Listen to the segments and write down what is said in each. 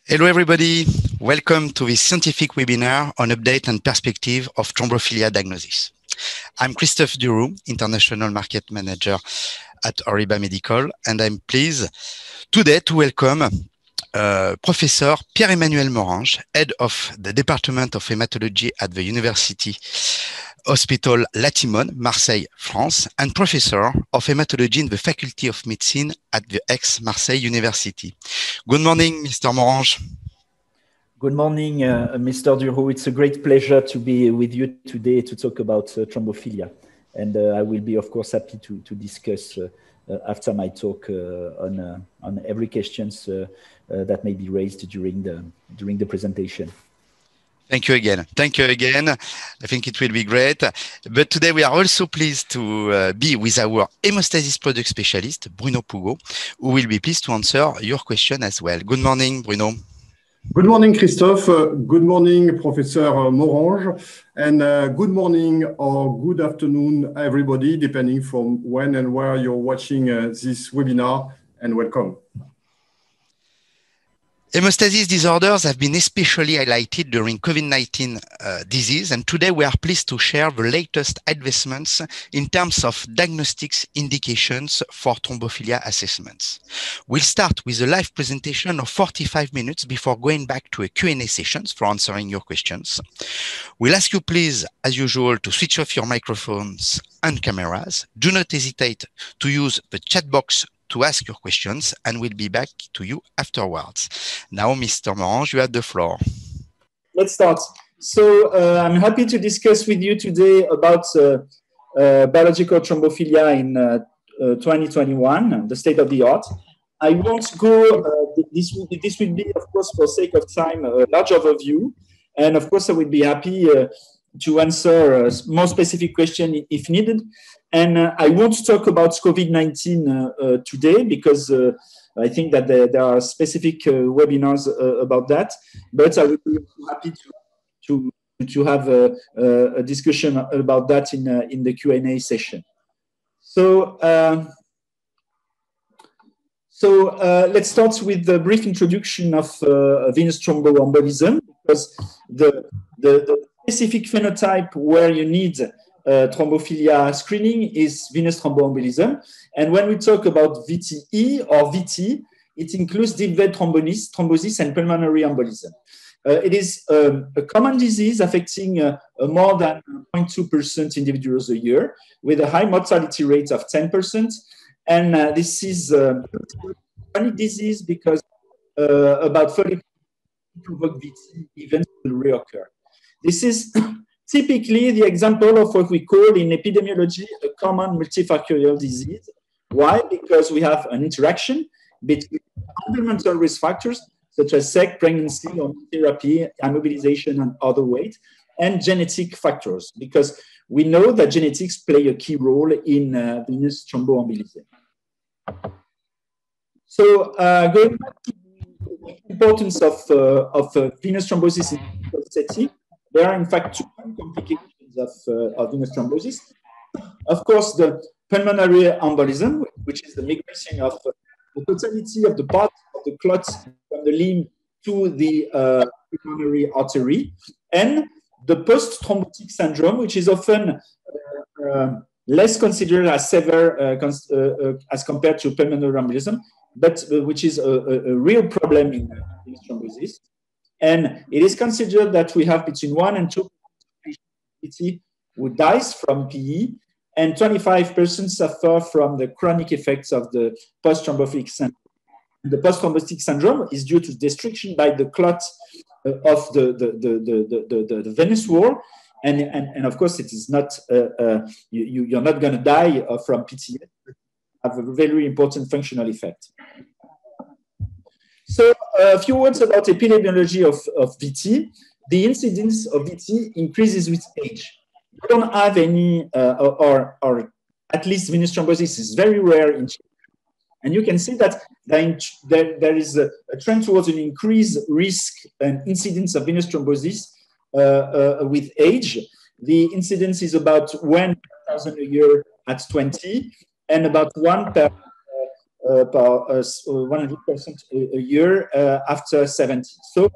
Hello, everybody. Welcome to this scientific webinar on update and perspective of thrombophilia diagnosis. I'm Christophe Duroux, International Market Manager at Oriba Medical, and I'm pleased today to welcome Professor Pierre-Emmanuel Morange, Head of the Department of Hematology at the University Hospital Latimone, Marseille, France, and Professor of Hematology in the Faculty of Medicine at the Aix-Marseille University. Good morning, Mr. Morange. Good morning, Mr. Duroux. It's a great pleasure to be with you today to talk about thrombophilia. And I will be, of course, happy to discuss after my talk on every questions that may be raised during the presentation. Thank you again. Thank you again. I think it will be great. But today we are also pleased to be with our hemostasis product specialist, Bruno Pougot, who will be pleased to answer your question as well. Good morning, Bruno. Good morning, Christophe. Good morning, Professor Morange. And good morning or good afternoon, everybody, depending from when and where you're watching this webinar, and welcome. Hemostasis disorders have been especially highlighted during COVID-19 disease, and today we are pleased to share the latest advancements in terms of diagnostics indications for thrombophilia assessments. We'll start with a live presentation of 45 minutes before going back to a Q&A sessions for answering your questions. We'll ask you please, as usual, to switch off your microphones and cameras. Do not hesitate to use the chat box to ask your questions, and we'll be back to you afterwards. Now, Mr. Morange, you have the floor. Let's start. So I'm happy to discuss with you today about biological thrombophilia in 2021, the state of the art. I won't go, this will be, of course, for sake of time, a large overview. And of course, I would be happy to answer more specific questions if needed. And I won't talk about COVID-19 today because I think that there are specific webinars about that. But I would be happy to have a discussion about that in the Q&A session. So, let's start with the brief introduction of venous thromboembolism, because the specific phenotype where you need thrombophilia screening is venous thromboembolism. And when we talk about VTE or VT, it includes deep vein thrombosis and pulmonary embolism. It is a common disease affecting more than 0.2% individuals a year, with a high mortality rate of 10%. And this is a chronic disease because about 30% provoke VT events will reoccur. This is typically the example of what we call in epidemiology a common multifactorial disease. Why? Because we have an interaction between environmental risk factors such as sex, pregnancy, therapy, immobilization, and other weight, and genetic factors, because we know that genetics play a key role in venous thromboembolism. So going back to the importance of venous thrombosis in the setting, there are in fact two complications of venous thrombosis. Of course, the pulmonary embolism, which is the migration of the totality of the part of the clots from the limb to the pulmonary artery, and the post-thrombotic syndrome, which is often less considered as severe as compared to pulmonary embolism, but which is a real problem in venous thrombosis. And it is considered that we have between 1 and 2 patients who dies from PE, and 25% suffer from the chronic effects of the post-thrombotic syndrome. The post-thrombotic syndrome is due to destruction by the clot of the venous wall, and of course it is not you're not going to die from PTS, but have a very important functional effect. So a few words about epidemiology of VT. The incidence of VT increases with age. We don't have any, or at least venous thrombosis is very rare in children. And you can see that there is a trend towards an increased risk and incidence of venous thrombosis with age. The incidence is about 1,000 a year at 20, and about 1 per 100% a year after 70. So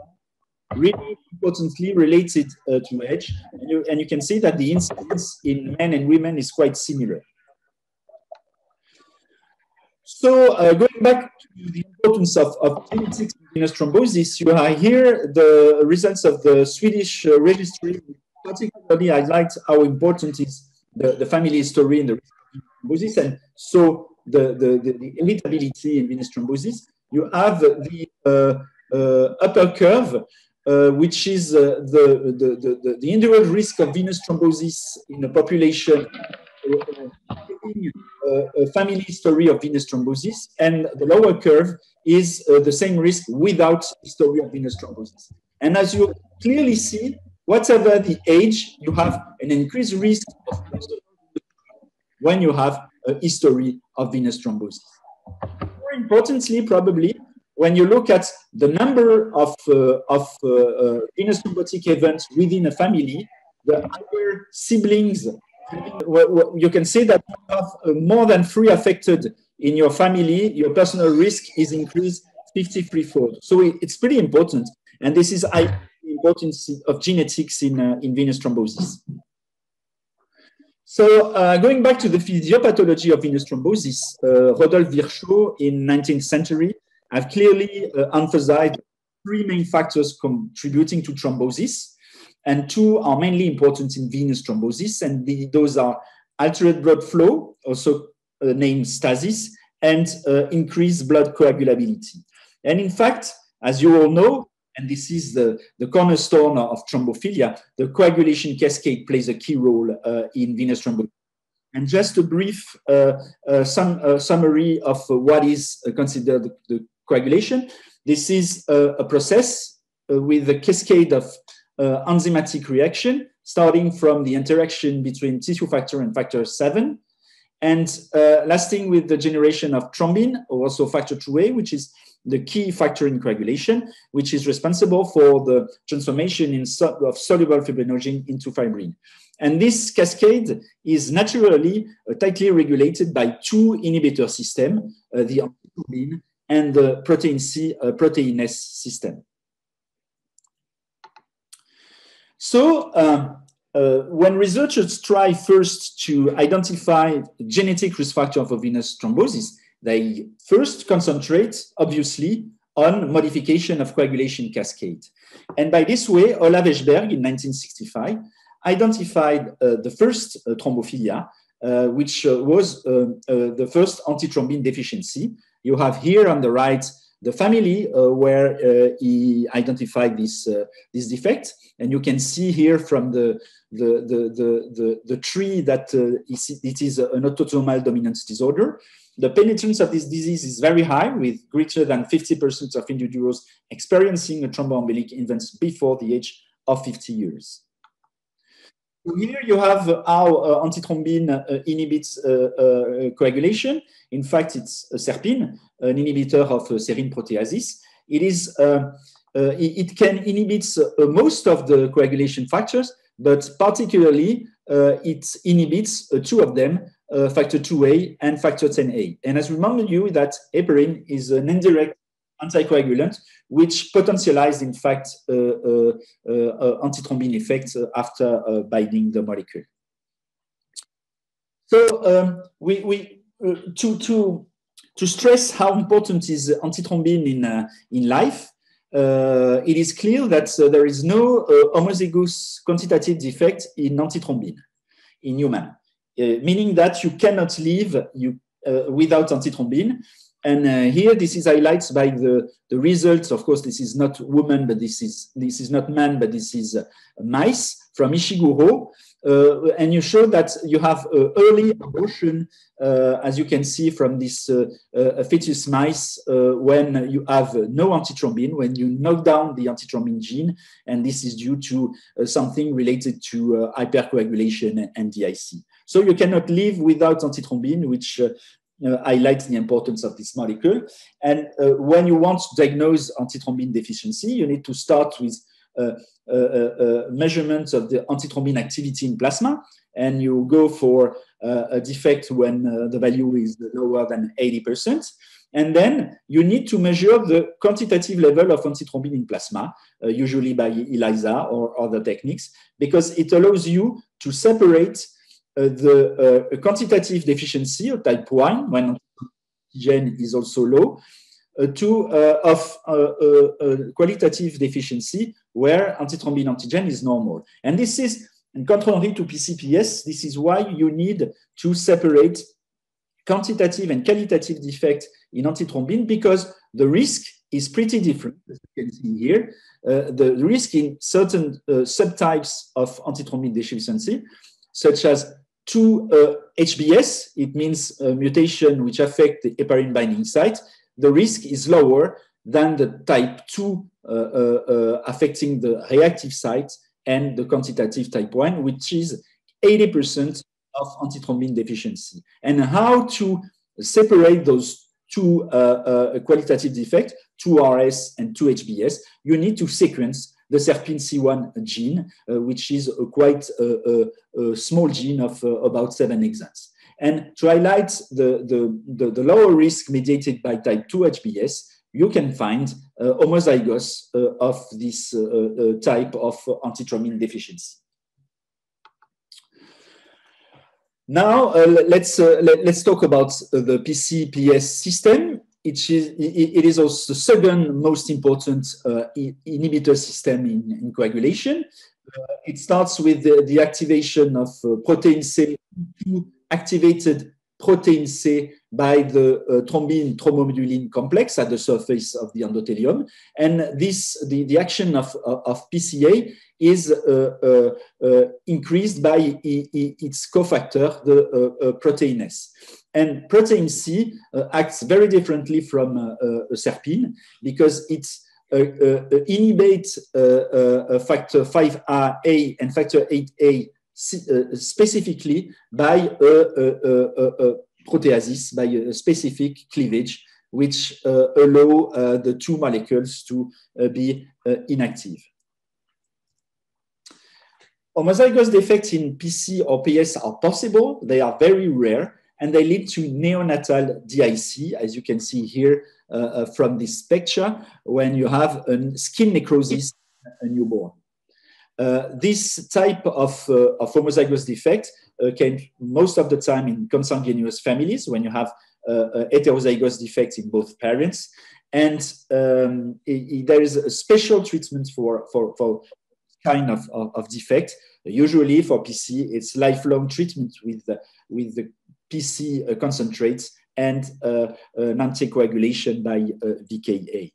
really importantly related to age, and you can see that the incidence in men and women is quite similar. So going back to the importance of genetics in venous thrombosis, you have here the results of the Swedish registry, particularly highlight how important is the family history in the risk of thrombosis, and so the heritability in venous thrombosis. You have the upper curve, which is the individual risk of venous thrombosis in a population a family history of venous thrombosis, and the lower curve is the same risk without history of venous thrombosis. And as you clearly see, whatever the age, you have an increased risk of when you have a history of venous thrombosis. More importantly, probably, when you look at the number of venous thrombotic events within a family, the higher siblings, you can see that you have more than 3 affected in your family, your personal risk is increased 53-fold. So it's pretty important. And this is the importance of genetics in venous thrombosis. So going back to the physiopathology of venous thrombosis, Rodolphe Virchow in 19th century have clearly emphasized 3 main factors contributing to thrombosis. And 2 are mainly important in venous thrombosis, and those are altered blood flow, also named stasis, and increased blood coagulability. And in fact, as you all know, and this is the cornerstone of thrombophilia, the coagulation cascade plays a key role in venous thrombosis. And just a brief summary of what is considered the coagulation. This is a process with a cascade of enzymatic reaction, starting from the interaction between tissue factor and factor 7, and lasting with the generation of thrombin, or also factor 2A, which is the key factor in coagulation, which is responsible for the transformation of soluble fibrinogen into fibrin. And this cascade is naturally tightly regulated by 2 inhibitor systems, the antithrombin and the protein C, protein S system. So when researchers try first to identify genetic risk factor for venous thrombosis, they first concentrate, obviously, on modification of coagulation cascade. And by this way, Olav Eshberg in 1965 identified the first thrombophilia, which was the first antithrombin deficiency. You have here on the right the family where he identified this defect, and you can see here from the tree that it is an autosomal dominant disorder. The penetrance of this disease is very high, with greater than 50% of individuals experiencing a thromboembolic events before the age of 50 years. So here you have how antithrombin inhibits coagulation. In fact, it's serpin, an inhibitor of serine proteases. It can inhibit most of the coagulation factors, but particularly it inhibits 2 of them, factor 2A and factor 10A. And as we remind you that heparin is an indirect anticoagulant, which potentialized, in fact, antithrombin effect after binding the molecule. So to stress how important is antithrombin in life, it is clear that there is no homozygous quantitative defect in antithrombin in human, meaning that you cannot live without antithrombin. And here, this is highlighted by the results. Of course, this is not woman, but this is not man, but this is mice from Ishiguro. And you show that you have early abortion, as you can see from this fetus mice, when you have no antithrombin, when you knock down the antithrombin gene, and this is due to something related to hypercoagulation and DIC. So you cannot live without antithrombin, which highlights the importance of this molecule. And when you want to diagnose antithrombin deficiency, you need to start with measurements of the antithrombin activity in plasma, and you go for a defect when the value is lower than 80%. And then you need to measure the quantitative level of antithrombin in plasma, usually by ELISA or other techniques, because it allows you to separate the quantitative deficiency of type 1 when antigen is also low of qualitative deficiency where antithrombin antigen is normal. And this is, in contrary to PCPS, this is why you need to separate quantitative and qualitative defect in antithrombin, because the risk is pretty different, as you can see here. The risk in certain subtypes of antithrombin deficiency, such as 2 HBS, it means a mutation which affect the heparin binding site, the risk is lower than the type 2 affecting the reactive site and the quantitative type 1, which is 80% of antithrombin deficiency. And how to separate those two qualitative defects, 2 RS and 2 HBS, you need to sequence the SERPINC1 gene, which is a quite small gene of about 7 exons. And to highlight the lower risk mediated by type 2 HBS, you can find homozygous of this type of antithrombin deficiency. Now let's talk about the PCPS system. It is also the second most important inhibitor system in coagulation. It starts with the activation of protein C, activated protein C by the thrombin thrombomodulin complex at the surface of the endothelium. And the action of PCA is increased by its cofactor, the protein S. And protein C acts very differently from SERPIN because it inhibits factor 5A and factor 8A specifically by proteases, by a specific cleavage, which allow the two molecules to be inactive. Homozygous defects in PC or PS are possible. They are very rare, and they lead to neonatal DIC, as you can see here from this picture, when you have a skin necrosis in a newborn. This type of homozygous defect came most of the time in consanguineous families when you have heterozygous defects in both parents. And there is a special treatment for kind of defect. Usually for PC, it's lifelong treatment with the PC concentrates and an anticoagulation by VKA.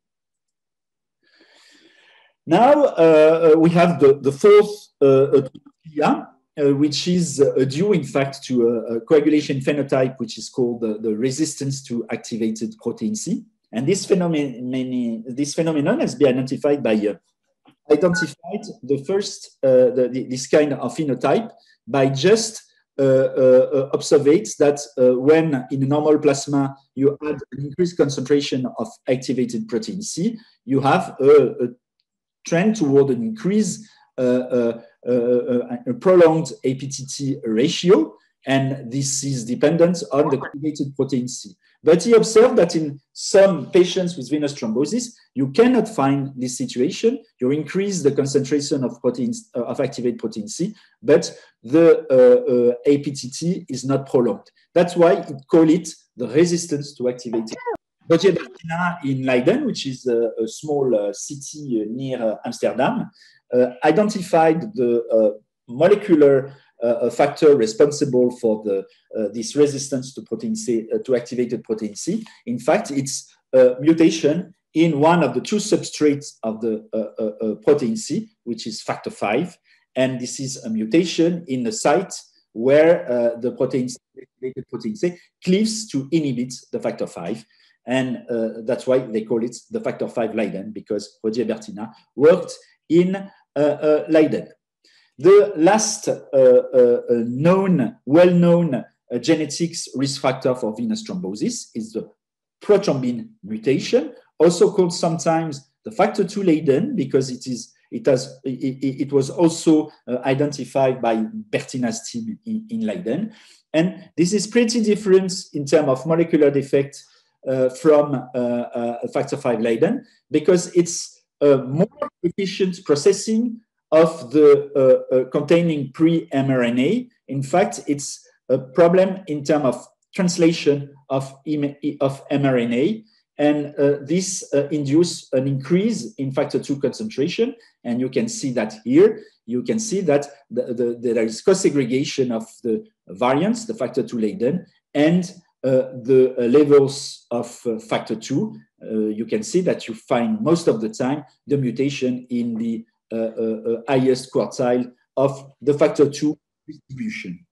Now we have the fourth area, which is due, in fact, to a coagulation phenotype, which is called the resistance to activated protein C. And this phenomenon has been identified by this kind of phenotype by just observate that when in a normal plasma you add an increased concentration of activated protein C, you have a trend toward an increase, a prolonged APTT ratio, and this is dependent on the activated protein C. But he observed that in some patients with venous thrombosis, you cannot find this situation. You increase the concentration of proteins of activated protein C, but the APTT is not prolonged. That's why it call it the resistance to activated. Rogier Bertina in Leiden, which is a small city near Amsterdam, identified the molecular factor responsible for this resistance to protein C, to activated protein C. In fact, it's a mutation in one of the two substrates of the protein C, which is factor 5. And this is a mutation in the site where the activated protein C cleaves to inhibit the factor 5. And that's why they call it the factor 5 Leiden, because Rogier Bertina worked in Leiden. The last well-known genetics risk factor for venous thrombosis is the prothrombin mutation, also called sometimes the factor 2 Leiden, because it was also identified by Bertina's team in Leiden. And this is pretty different in terms of molecular defect from factor V Leiden because it's more efficient processing of the containing pre-mRNA. In fact, it's a problem in terms of translation of mRNA, and this induces an increase in factor II concentration. And you can see that here. You can see that there is co-segregation of the variants, the factor II Leiden, and the levels of factor II. You can see that you find most of the time the mutation in the highest quartile of the factor II distribution.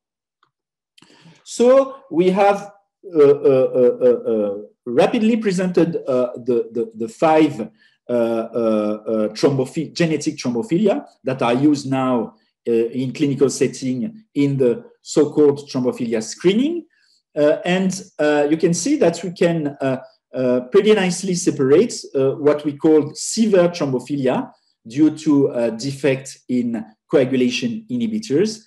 So we have rapidly presented the 5 genetic thrombophilia that are used now in clinical setting in the so-called thrombophilia screening. And you can see that we can pretty nicely separate what we call severe thrombophilia due to a defect in coagulation inhibitors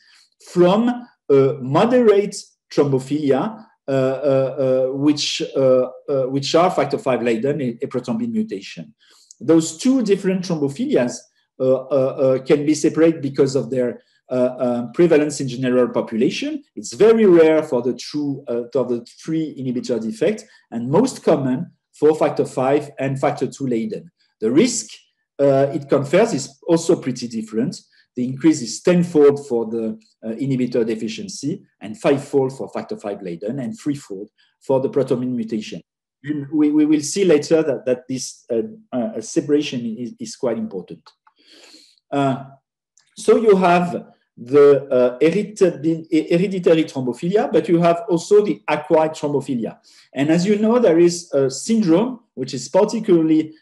from moderate thrombophilia, which are factor V Leiden, a prothrombin mutation. Those two different thrombophilias can be separated because of their prevalence in general population. It's very rare for the 3 inhibitor defect and most common for factor V and factor II Leiden. The risk it confers is also pretty different. The increase is 10-fold for the inhibitor deficiency and 5-fold for factor V Leiden and 3-fold for the prothrombin mutation. And we will see later that this separation is quite important. So you have the hereditary thrombophilia, but you have also the acquired thrombophilia. And as you know, there is a syndrome which is particularly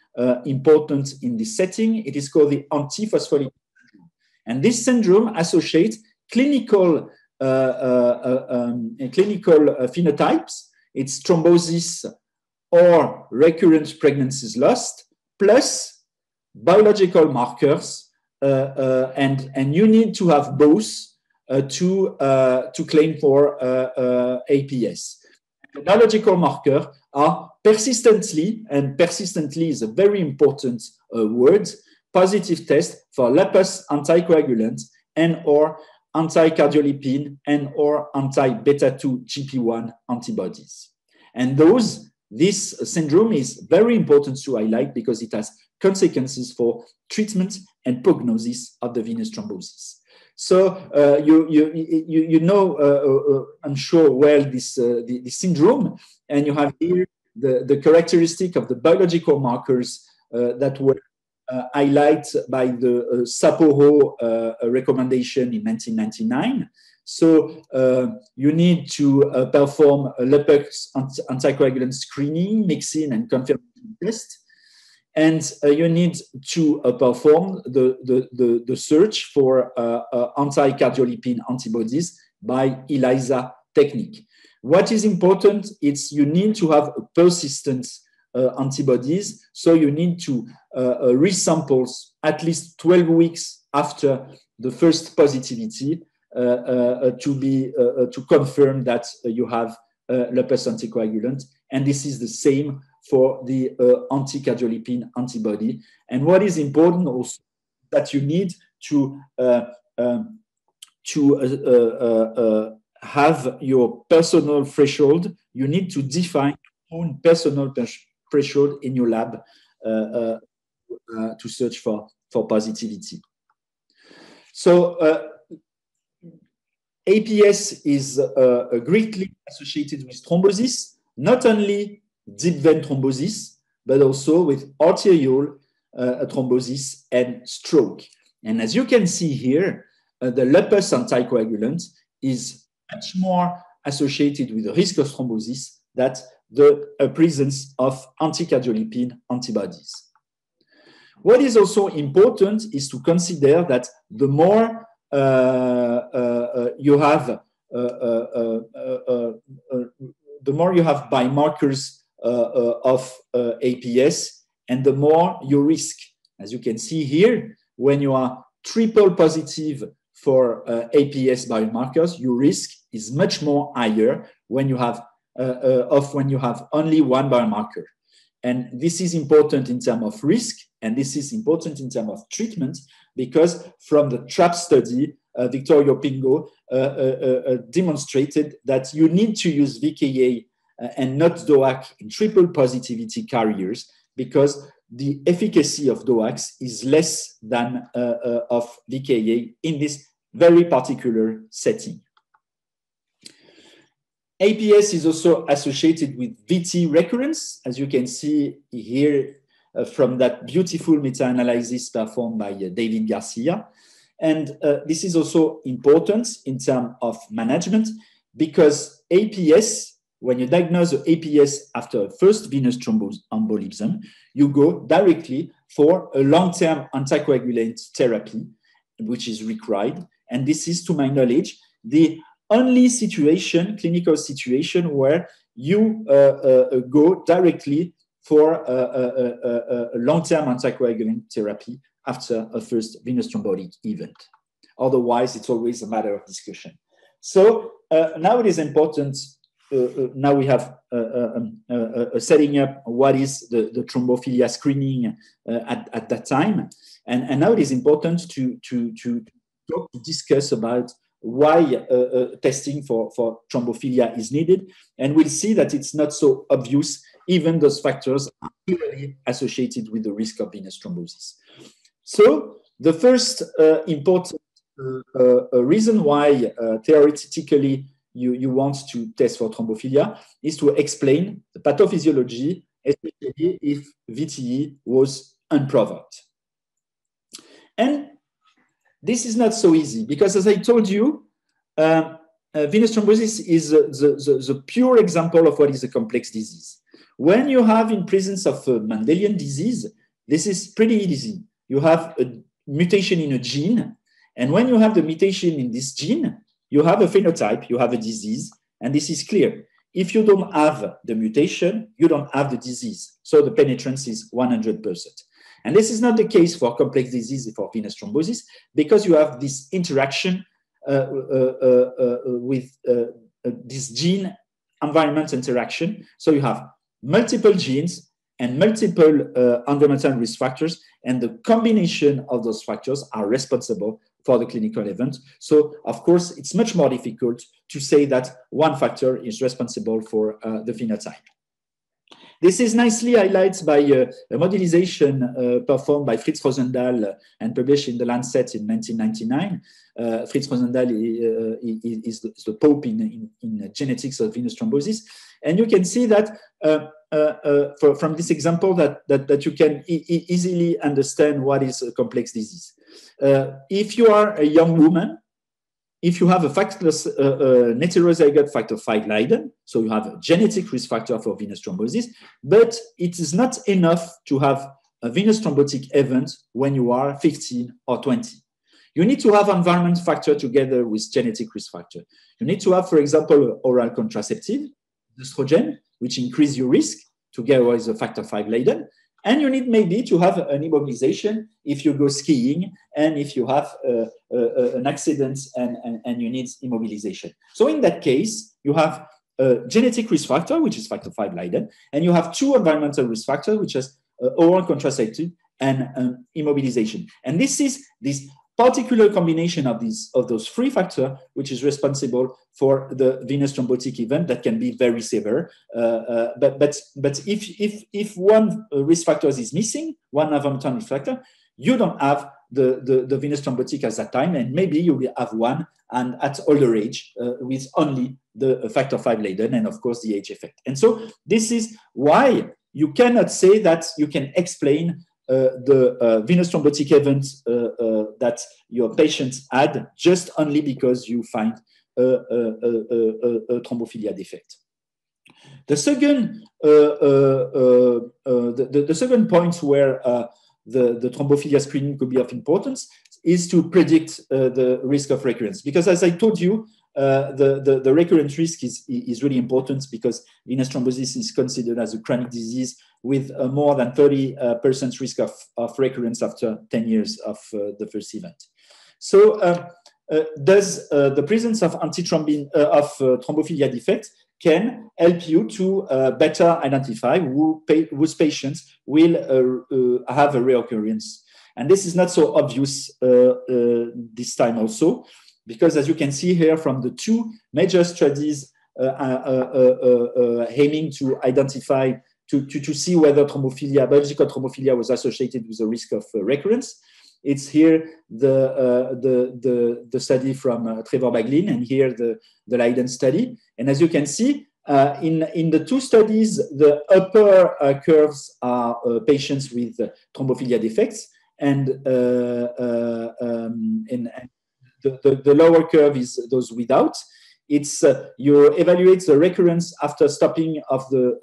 important in this setting. It is called the antiphospholipid syndrome. And this syndrome associates clinical phenotypes. It's thrombosis or recurrent pregnancies lost, plus biological markers, and you need to have both to claim for APS. The biological markers are persistently, and persistently is a very important word, positive test for lupus anticoagulant and or anti-cardiolipin and or anti-beta-2 GP1 antibodies. And this syndrome is very important to highlight because it has consequences for treatment and prognosis of the venous thrombosis. So you know, I'm sure well this syndrome, and you have here the characteristic of the biological markers that were highlighted by the Sapporo recommendation in 1999. So you need to perform a lupus anticoagulant screening, mixing, and confirmation test. And you need to perform the search for anti-cardiolipin antibodies by ELISA technique. What is important is you need to have a persistent antibodies. So you need to resample at least 12 weeks after the first positivity to confirm that you have lupus anticoagulant. And this is the same for the anti-cardiolipin antibody. And what is important also that you need to have your personal threshold. You need to define your own personal threshold in your lab to search for positivity. So APS is greatly associated with thrombosis, not only deep vein thrombosis, but also with arterial thrombosis and stroke. And as you can see here, the lupus anticoagulant is much more associated with the risk of thrombosis than the presence of anti-cardiolipin antibodies. What is also important is to consider that the more you have biomarkers of APS, and the more you risk. As you can see here, when you are triple positive for APS biomarkers, your risk is much more higher when you have of when you have only one biomarker. And this is important in terms of risk, and this is important in terms of treatment, because from the TRAP study, Victorio Pingo demonstrated that you need to use VKA and not DOAC in triple positivity carriers, because the efficacy of DOACs is less than of VKA in this very particular setting. APS is also associated with VT recurrence, as you can see here from that beautiful meta-analysis performed by David Garcia. And this is also important in terms of management, because APS, when you diagnose APS after a first venous thromboembolism, you go directly for a long-term anticoagulant therapy, which is required. And this is, to my knowledge, the only situation, clinical situation, where you go directly for a long-term anticoagulant therapy after a first venous thrombotic event. Otherwise, it's always a matter of discussion. So now it is important. Now we have setting up what is the thrombophilia screening at that time, and now it is important to discuss about why testing for thrombophilia is needed, and we'll see that it's not so obvious. Even those factors are clearly associated with the risk of venous thrombosis. So the first important reason why theoretically you want to test for thrombophilia is to explain the pathophysiology, especially if VTE was unprovoked. And this is not so easy, because as I told you, venous thrombosis is the pure example of what is a complex disease. When you have in presence of a Mendelian disease, this is pretty easy. You have a mutation in a gene, and when you have the mutation in this gene, you have a phenotype, you have a disease, and this is clear. If you don't have the mutation, you don't have the disease. So the penetrance is 100%. And this is not the case for complex disease for venous thrombosis, because you have this interaction with this gene environment interaction. So you have multiple genes and multiple environmental risk factors, and the combination of those factors are responsible for the clinical event. So, of course, it's much more difficult to say that one factor is responsible for the phenotype. This is nicely highlighted by a modelization performed by Fritz Rosendahl and published in The Lancet in 1999. Fritz Rosendahl is the pope in genetics of venous thrombosis. And you can see that from this example that you can easily understand what is a complex disease. If you are a young woman, if you have a heterozygote factor V Leiden, so you have a genetic risk factor for venous thrombosis, but it is not enough to have a venous thrombotic event when you are 15 or 20. You need to have environment factor together with genetic risk factor. You need to have, for example, oral contraceptive, estrogen, which increase your risk together with a factor V Leiden. And you need maybe to have an immobilization if you go skiing and if you have an accident and you need immobilization. So in that case, you have a genetic risk factor, which is factor V Leiden, and you have two environmental risk factors, which is oral contraceptive and immobilization. And this is this particular combination of those three factors, which is responsible for the venous thrombotic event that can be very severe. But if one risk factor is missing, one environmental risk factor, you don't have the venous thrombotic at that time, and maybe you will have one and at older age with only the factor V Leiden and of course the age effect. And so this is why you cannot say that you can explain the venous thrombotic event that your patients had just only because you find a thrombophilia defect. The second point where the thrombophilia screening could be of importance is to predict the risk of recurrence. Because as I told you, the recurrent risk is really important, because venous thrombosis is considered as a chronic disease with more than 30% risk of recurrence after 10 years of the first event. So does the presence of thrombophilia defect can help you to better identify whose patients will have a reoccurrence. And this is not so obvious this time also, because as you can see here from the two major studies aiming to identify, to see whether thrombophilia, biological thrombophilia was associated with a risk of recurrence. It's here the study from Trevor Baglin, and here the Leiden study. And as you can see, in the two studies, the upper curves are patients with thrombophilia defects, and the lower curve is those without. It's you evaluate the recurrence after stopping of the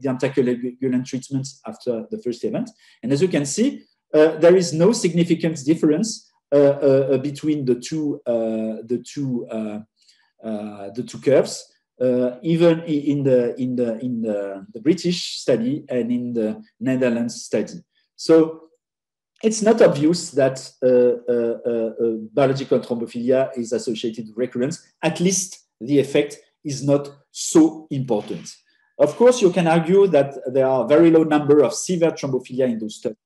anticoagulant treatments after the first event, and as you can see, there is no significant difference between the two curves, even in the British study and in the Netherlands study. So it's not obvious that biological thrombophilia is associated with recurrence. At least the effect is not so important. Of course, you can argue that there are a very low number of severe thrombophilia in those studies.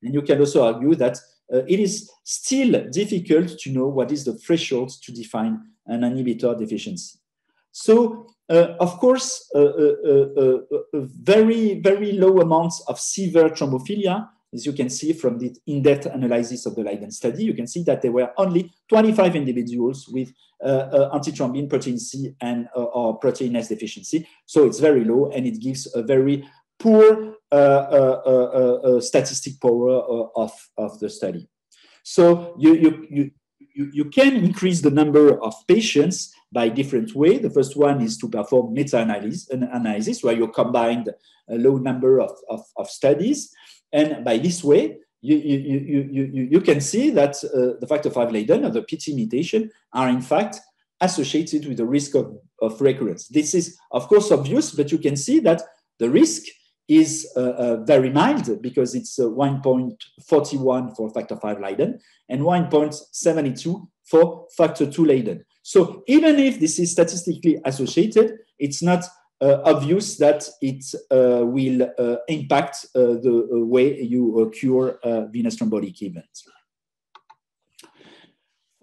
And you can also argue that it is still difficult to know what is the threshold to define an inhibitor deficiency. So, of course, very, very low amounts of severe thrombophilia, as you can see from the in-depth analysis of the Leiden study, you can see that there were only 25 individuals with antithrombin, protein C, and or protein S deficiency. So it's very low, and it gives a very poor statistic power of the study. So you can increase the number of patients by different way. The first one is to perform meta-analysis, where you combined a low number of studies. And by this way, you can see that the factor V Leiden or the PT mutation are in fact associated with the risk of recurrence. This is, of course, obvious, but you can see that the risk is very mild, because it's 1.41 for factor V Leiden and 1.72 for factor II Leiden. So even if this is statistically associated, it's not obvious that it will impact the way you cure venous thrombotic events.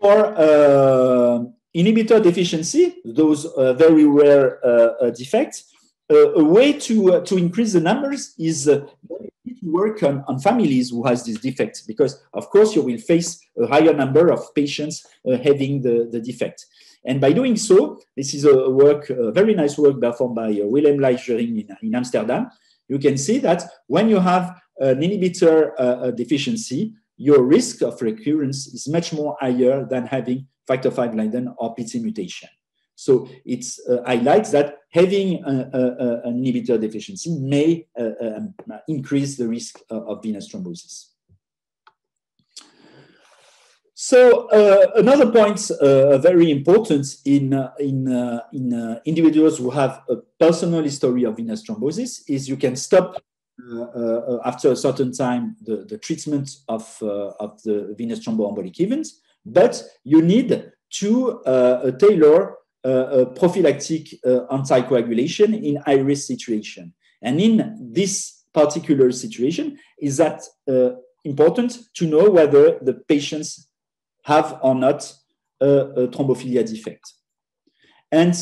For inhibitor deficiency, those very rare defects, a way to increase the numbers is to work on families who has this defect, because of course you will face a higher number of patients having the defect. And by doing so, this is a work, a very nice work performed by Willem Leijering in Amsterdam. You can see that when you have an inhibitor deficiency, your risk of recurrence is much more higher than having factor V Leiden or PT mutation. So it highlights that having an inhibitor deficiency may increase the risk of venous thrombosis. So another point very important in individuals who have a personal history of venous thrombosis is you can stop after a certain time the treatment of the venous thromboembolic events, but you need to tailor prophylactic anticoagulation in high-risk situation. And in this particular situation, is that important to know whether the patients have or not a thrombophilia defect. And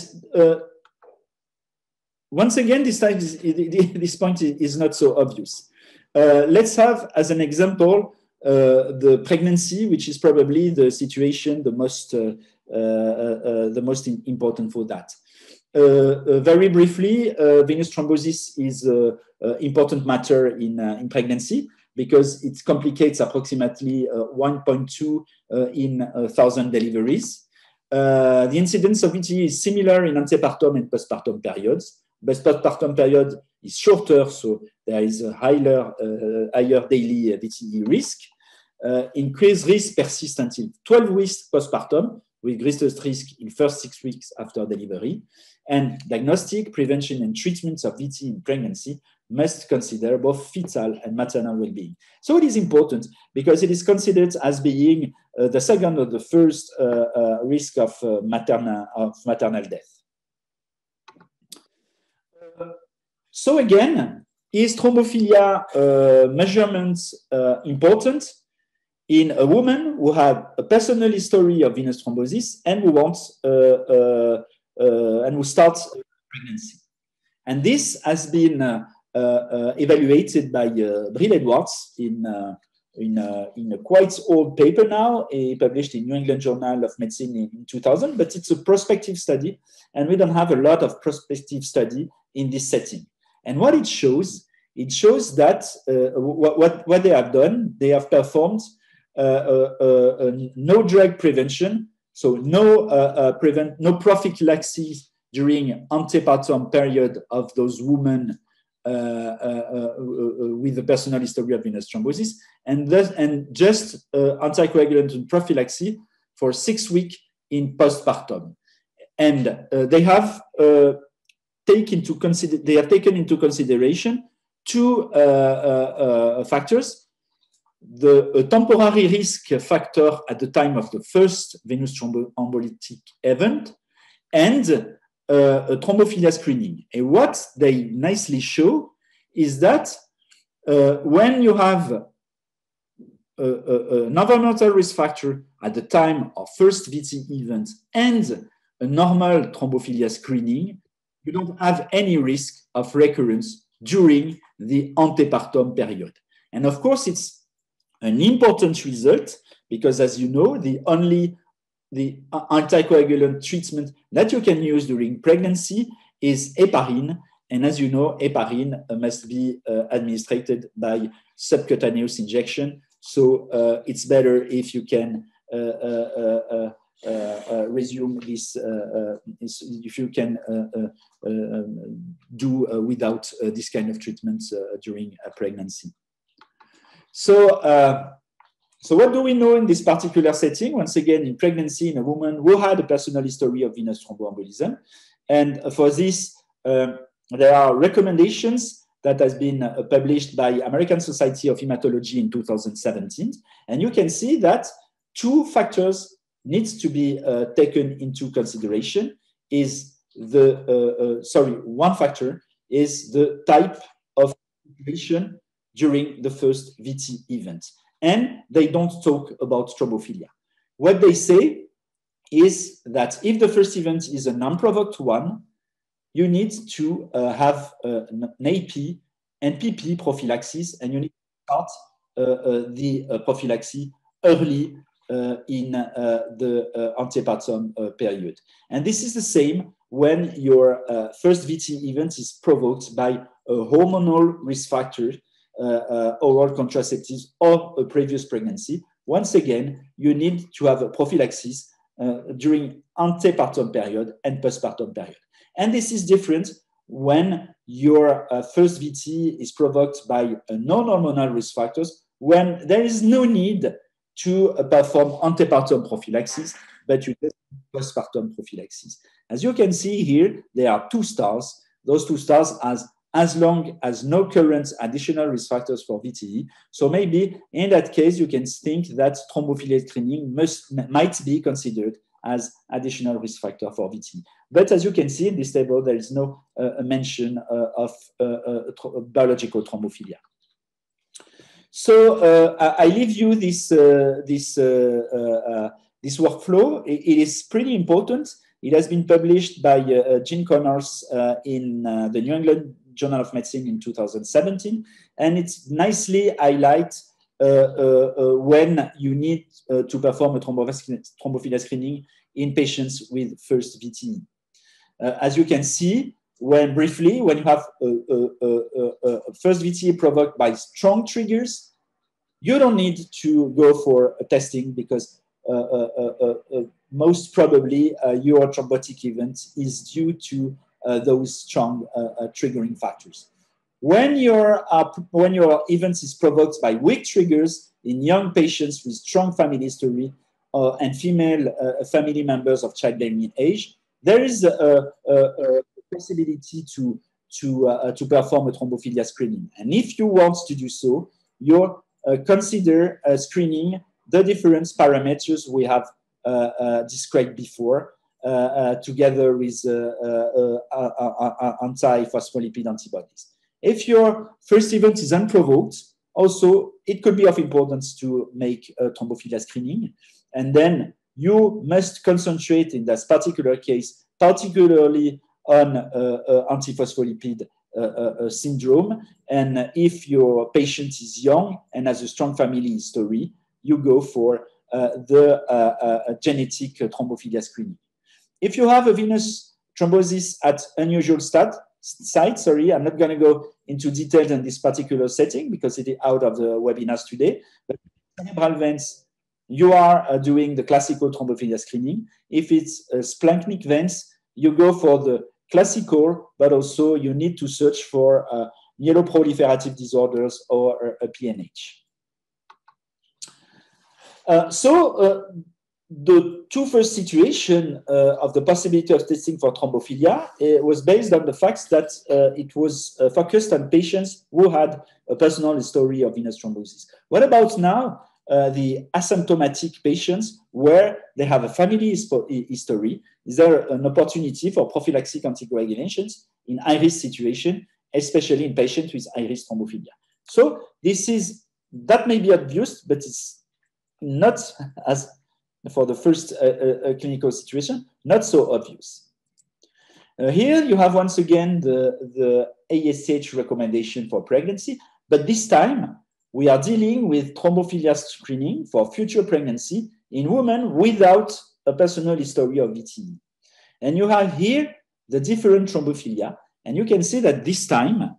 once again, this point is not so obvious. Let's have as an example the pregnancy, which is probably the situation the most important for that. Very briefly, venous thrombosis is an important matter in pregnancy, because it complicates approximately 1.2 in 1,000 deliveries. The incidence of VTE is similar in antepartum and postpartum periods, but postpartum period is shorter, so there is a higher daily VTE risk. Increased risk persists until 12 weeks postpartum, with greatest risk in first 6 weeks after delivery. And diagnostic, prevention, and treatments of VTE in pregnancy must consider both fetal and maternal well-being. So it is important because it is considered as being the second or the first risk of maternal death. So again, is thrombophilia measurement important in a woman who had a personal history of venous thrombosis and who wants and who starts pregnancy? And this has been evaluated by Brill Edwards in a quite old paper now, published in New England Journal of Medicine in 2000, but it's a prospective study, and we don't have a lot of prospective study in this setting. And what it shows that what they have done, they have performed no drug prevention, so no prophylaxis during antepartum period of those women with a personal history of venous thrombosis, and just anticoagulant and prophylaxis for 6 weeks in postpartum. And they have taken into consideration two factors: the temporary risk factor at the time of the first venous thromboembolic event, and thrombophilia screening. And what they nicely show is that when you have an environmental risk factor at the time of first VT event and a normal thrombophilia screening, you don't have any risk of recurrence during the antepartum period. And of course, it's an important result because, as you know, the anticoagulant treatment that you can use during pregnancy is heparin. And as you know, heparin must be administered by subcutaneous injection. So it's better if you can resume this, if you can do without this kind of treatment during a pregnancy. So what do we know in this particular setting? Once again, in pregnancy in a woman who had a personal history of venous thromboembolism. And for this, there are recommendations that has been published by American Society of Hematology in 2017. And you can see that two factors needs to be taken into consideration. One factor is the type of situation during the first VT event. And they don't talk about thrombophilia. What they say is that if the first event is a non-provoked one, you need to have an AP and PP prophylaxis, and you need to start the prophylaxis early in the antepartum period. And this is the same when your first VT event is provoked by a hormonal risk factor, oral contraceptives, or a previous pregnancy. Once again, you need to have a prophylaxis during antepartum period and postpartum period. And this is different when your first VT is provoked by non-hormonal risk factors, when there is no need to perform antepartum prophylaxis, but you just postpartum prophylaxis. As you can see here, there are two stars. Those two stars as long as no current additional risk factors for VTE. So maybe in that case, you can think that thrombophilia screening might be considered as additional risk factor for VTE. But as you can see in this table, there is no mention of biological thrombophilia. So I leave you this workflow. It is pretty important. It has been published by Jean Connors in the New England Journal of Medicine in 2017, and it's nicely highlights when you need to perform a thrombophilia screening in patients with first VTE. As you can see, when you have a first VTE provoked by strong triggers, you don't need to go for a testing because most probably your thrombotic event is due to those strong triggering factors. When your event is provoked by weak triggers in young patients with strong family history and female family members of childbearing age, there is a possibility to perform a thrombophilia screening. And if you want to do so, you consider screening the different parameters we have described before, together with anti-phospholipid antibodies. If your first event is unprovoked, also it could be of importance to make thrombophilia screening. And then you must concentrate in this particular case, particularly on antiphospholipid syndrome. And if your patient is young and has a strong family history, you go for the genetic thrombophilia screening. If you have a venous thrombosis at unusual site, I'm not going to go into details in this particular setting because it is out of the webinars today, but cerebral veins, you are doing the classical thrombophilia screening. If it's splanchnic veins, you go for the classical, but also you need to search for myeloproliferative disorders or a PNH. The two first situation of the possibility of testing for thrombophilia was based on the fact that it was focused on patients who had a personal history of venous thrombosis. What about now the asymptomatic patients where they have a family history? Is there an opportunity for prophylactic anticoagulations in high-risk situation, especially in patients with high-risk thrombophilia? So that may be obvious, but it's not as for the first clinical situation, not so obvious. Here you have once again the ASH recommendation for pregnancy, but this time we are dealing with thrombophilia screening for future pregnancy in women without a personal history of VTE. And you have here the different thrombophilia, and you can see that this time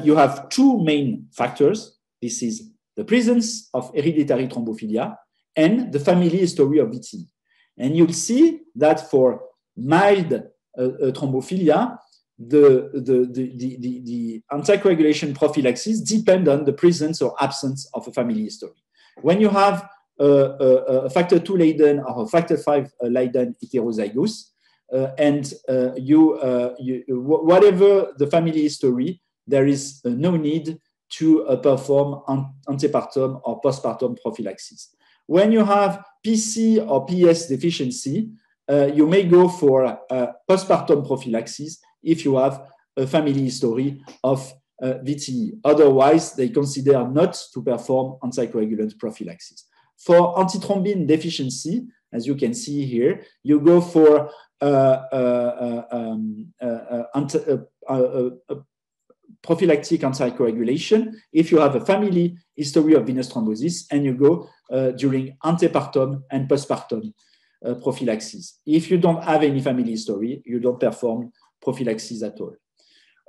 you have two main factors. This is the presence of hereditary thrombophilia and the family history of VTE. And you'll see that for mild thrombophilia, the anticoagulation prophylaxis depend on the presence or absence of a family history. When you have a factor 2 Leiden or a factor 5 Leiden heterozygous, and whatever the family history, there is no need to perform antepartum or postpartum prophylaxis. When you have PC or PS deficiency, you may go for postpartum prophylaxis if you have a family history of VTE. Otherwise, they consider not to perform anticoagulant prophylaxis. For antithrombin deficiency, as you can see here, you go for prophylactic anticoagulation if you have a family history of venous thrombosis, and you go during antepartum and postpartum prophylaxis. If you don't have any family history, you don't perform prophylaxis at all.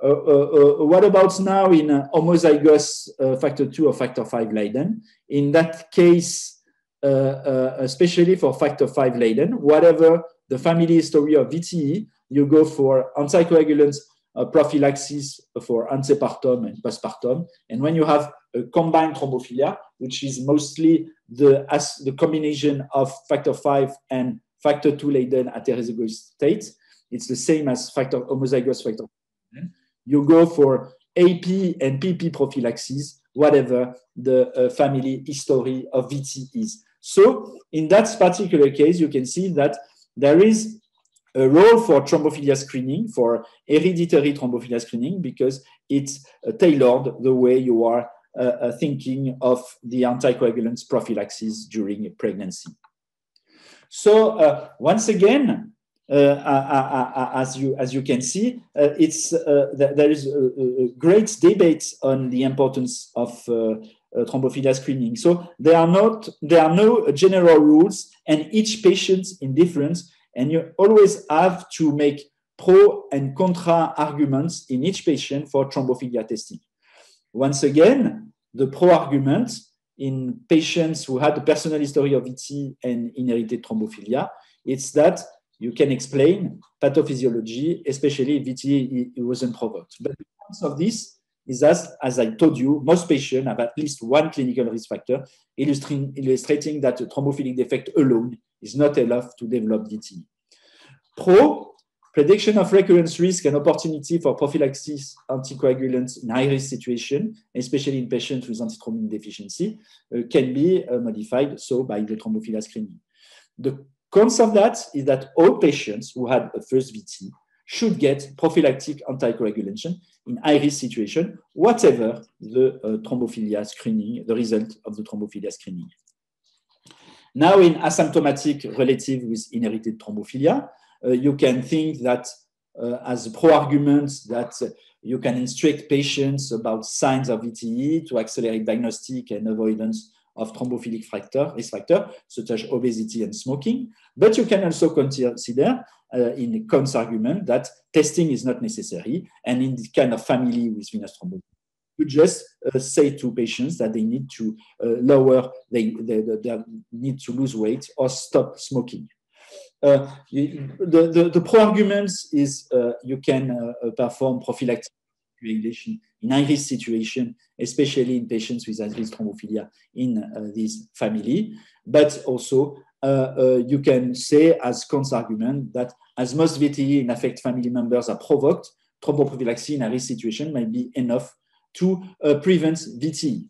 What about now in homozygous factor 2 or factor 5 Leiden? In that case, especially for factor 5 Leiden, whatever the family history of VTE, you go for anticoagulants prophylaxis for antepartum and postpartum. And when you have a combined thrombophilia, which is mostly the combination of factor 5 and factor 2 Leiden at heterozygous state, it's the same as homozygous factor. You go for AP and PP prophylaxis, whatever the family history of VT is. So in that particular case, you can see that there is a role for thrombophilia screening, for hereditary thrombophilia screening, because it's tailored the way you are thinking of the anticoagulants prophylaxis during pregnancy. So once again, as you can see, there is a great debate on the importance of thrombophilia screening. So there are no general rules, and each patient is different. And you always have to make pro and contra arguments in each patient for thrombophilia testing. Once again, the pro argument in patients who had a personal history of VT and inherited thrombophilia, it's that you can explain pathophysiology, especially if VT wasn't provoked. But the difference of this is that, as I told you, most patients have at least one clinical risk factor, illustrating that a thrombophilic defect alone is not enough to develop VTE. Pro, prediction of recurrence risk and opportunity for prophylaxis anticoagulants in high-risk situation, especially in patients with antithrombin deficiency, can be modified by the thrombophilia screening. The Cons of that is that all patients who had a first VT should get prophylactic anticoagulation in high-risk situation, whatever the thrombophilia screening, the result of the thrombophilia screening. Now, in asymptomatic relative with inherited thrombophilia, you can think that as a pro-argument that you can instruct patients about signs of VTE to accelerate diagnostic and avoidance of thrombophilic risk factor, such as obesity and smoking. But you can also consider in the cons argument that testing is not necessary. And in this kind of family with venous thrombosis, you just say to patients that they need to they need to lose weight or stop smoking. The pro-argument is you can perform prophylactic regulation in high-risk situation, especially in patients with high-risk thrombophilia in this family. But also, you can say as cons argument that as most VTE in affected family members are provoked, thromboprophylaxis in a high-risk situation might be enough to prevent VTE.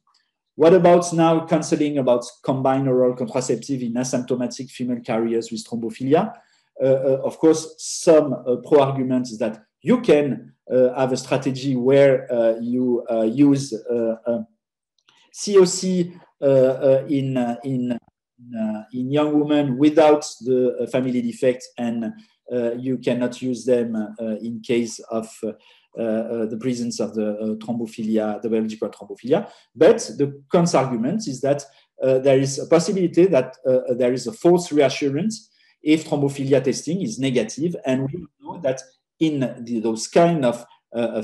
What about now counseling about combined oral contraceptive in asymptomatic female carriers with thrombophilia? Of course, some pro-argument is that you can have a strategy where you use COC in young women without the family defect, and you cannot use them in case of the presence of the thrombophilia, the biological thrombophilia. But the cons argument is that there is a possibility that there is a false reassurance if thrombophilia testing is negative, and we know that in those kind of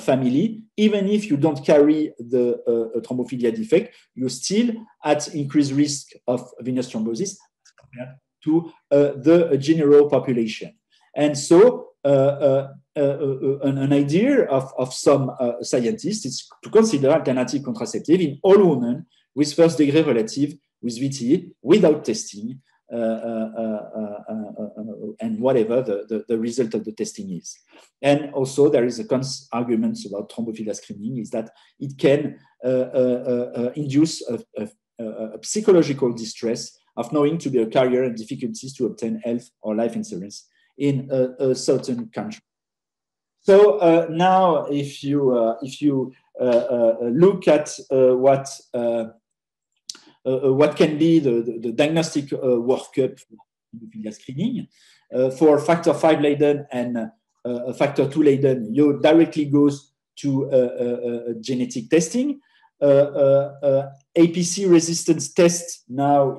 family, even if you don't carry the thrombophilia defect, you still at increased risk of venous thrombosis compared to the general population. And so an idea of some scientists is to consider alternative contraceptive in all women with first degree relative with VTE without testing, and whatever the result of the testing is. And also there is a cons argument about thrombophilia screening is that it can induce a psychological distress of knowing to be a carrier and difficulties to obtain health or life insurance in a certain country. So now if you look at what can be the diagnostic workup for thrombophilia screening. For factor V Leiden and factor II Leiden, you directly goes to genetic testing. APC resistance test now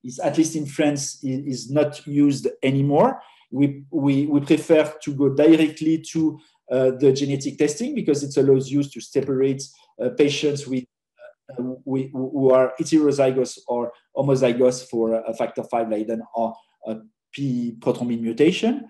is, at least in France, is not used anymore. We prefer to go directly to the genetic testing because it allows you to separate patients with who are heterozygous or homozygous for a factor V Leiden or a P prothrombin mutation.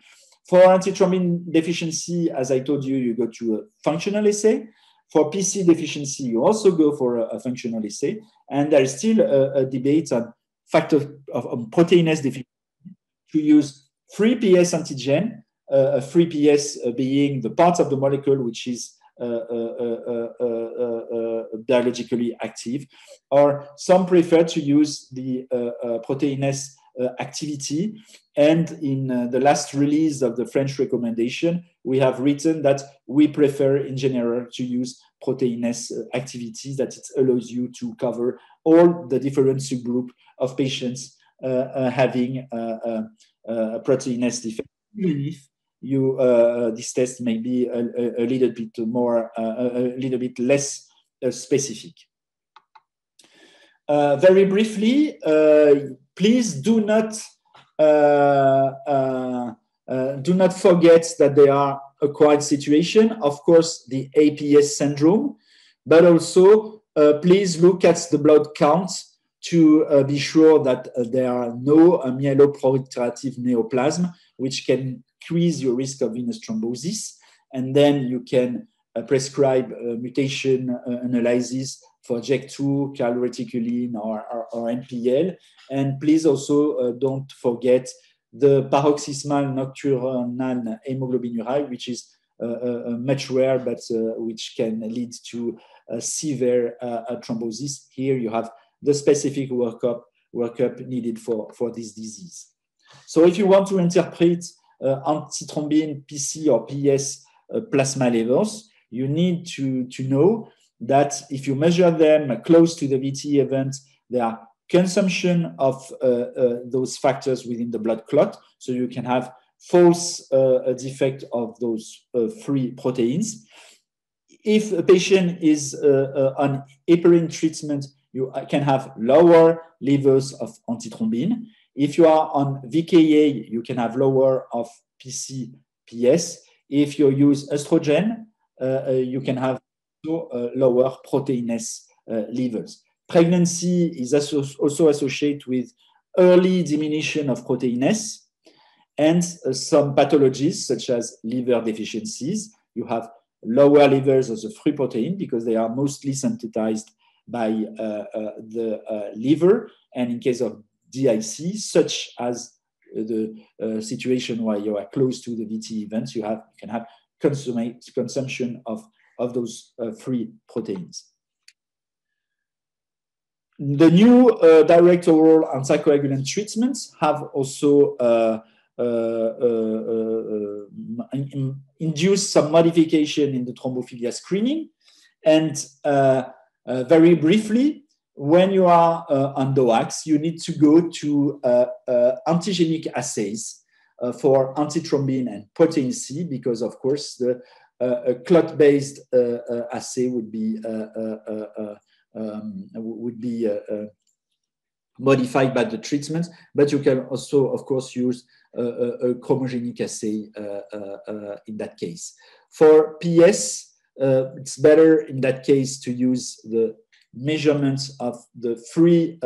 For antithrombin deficiency, as I told you, you go to a functional assay. For PC deficiency, you also go for a functional assay. And there is still a debate on factor of proteinase deficiency to use free PS antigen, free PS being the part of the molecule which is biologically active, or some prefer to use the proteinase activity. And in the last release of the French recommendation, we have written that we prefer in general to use proteinase activities, that it allows you to cover all the different subgroups of patients having a proteinase defect, even if you this test may be a little bit more, a little bit less specific. Very briefly, please do not forget that there are acquired situation. Of course, the APS syndrome, but also please look at the blood count to be sure that there are no myeloproliferative neoplasm, which can increase your risk of venous thrombosis. And then you can prescribe mutation analysis for JEC2, calreticulin, or NPL. And please also don't forget the paroxysmal nocturnal hemoglobinuria, which is much rare, but which can lead to severe thrombosis. Here you have the specific workup needed for this disease. So if you want to interpret antithrombin, PC or PS plasma levels, you need to know that if you measure them close to the VT event, there are consumption of those factors within the blood clot, so you can have false defect of those free proteins. If a patient is on heparin treatment, you can have lower levels of antithrombin. If you are on VKA, you can have lower of PC-PS. If you use estrogen, you can have lower protein S levels. Pregnancy is also associated with early diminution of protein S and some pathologies such as liver deficiencies. You have lower levels of the free protein because they are mostly synthesized by the liver. And in case of DIC, such as the situation where you are close to the VT events, you can have consumption of those free proteins. The new direct oral anticoagulant treatments have also induced some modification in the thrombophilia screening. And very briefly, when you are on DOACs, you need to go to antigenic assays for antithrombin and protein C, because of course the clot-based assay would be modified by the treatment, but you can also, of course, use a chromogenic assay in that case. For PS, it's better in that case to use the measurements of the free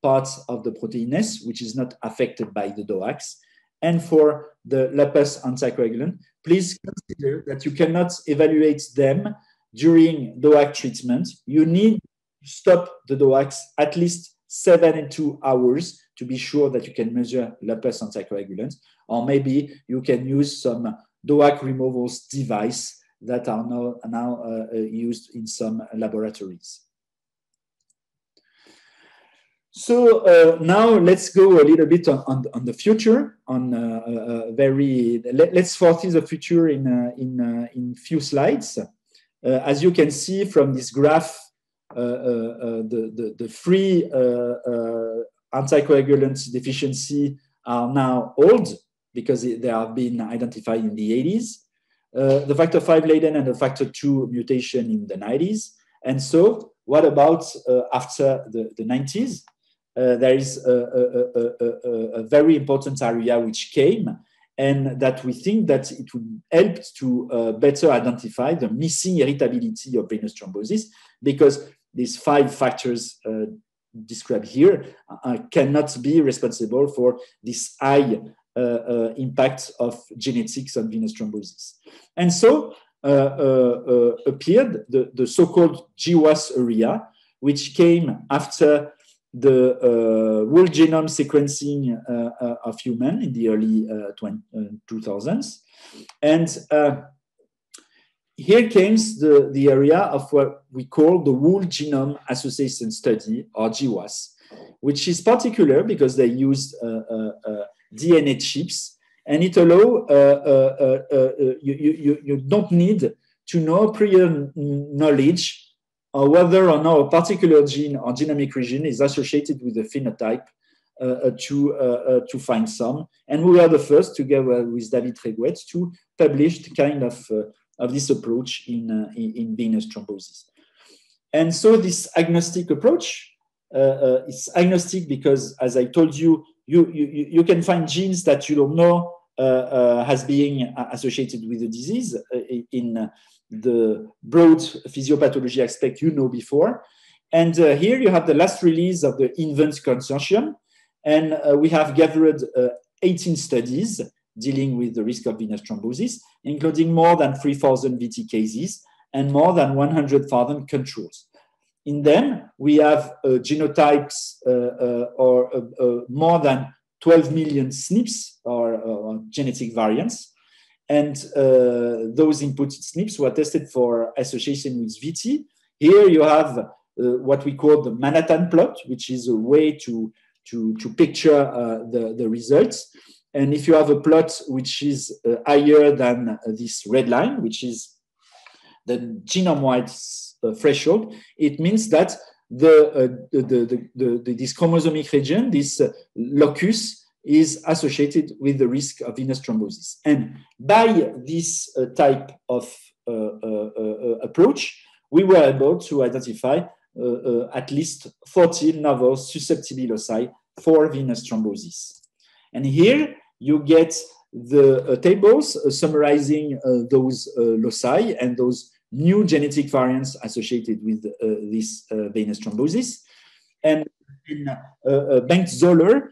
parts of the protein S, which is not affected by the DOACs. And for the LAPAS anticoagulant, please consider that you cannot evaluate them during DOAC treatment. You need to stop the DOACs at least 72 hours to be sure that you can measure LAPAS anticoagulant, or maybe you can use some DOAC removals device that are now used in some laboratories. So now let's go a little bit on the future. Let's foresee the future in few slides. As you can see from this graph, the free anticoagulant deficiency are now old because they have been identified in the 80s. The factor V Leiden and the factor II mutation in the 90s. And so what about after the 90s? There is a very important area which came, and that we think that it would help to better identify the missing irritability of venous thrombosis, because these 5 factors described here cannot be responsible for this high impact of genetics on venous thrombosis. And so appeared the so-called GWAS area, which came after the whole genome sequencing of human in the early 2000s. And here comes the area of what we call the whole genome association study, or GWAS, which is particular because they used DNA chips, and it allows you don't need to know prior knowledge whether or not a particular gene or genomic region is associated with a phenotype to find some. And we were the first, together with David Reguet, to publish the kind of this approach in venous thrombosis. And so this agnostic approach is agnostic because, as I told you, you can find genes that you don't know as being associated with the disease in the broad physiopathology aspect you know before. And here you have the last release of the INVENT consortium. And we have gathered 18 studies dealing with the risk of venous thrombosis, including more than 3,000 VT cases and more than 100,000 controls. In them, we have genotypes or more than 12 million SNPs or genetic variants. And those inputted SNPs were tested for association with VT. Here you have what we call the Manhattan plot, which is a way to to picture the results. And if you have a plot which is higher than this red line, which is the genome-wide threshold, it means that this chromosomic region, this locus, is associated with the risk of venous thrombosis. And by this type of approach, we were able to identify at least 14 novel susceptible loci for venous thrombosis. And here you get the tables summarizing those loci and those new genetic variants associated with this venous thrombosis. And Bengt Zoller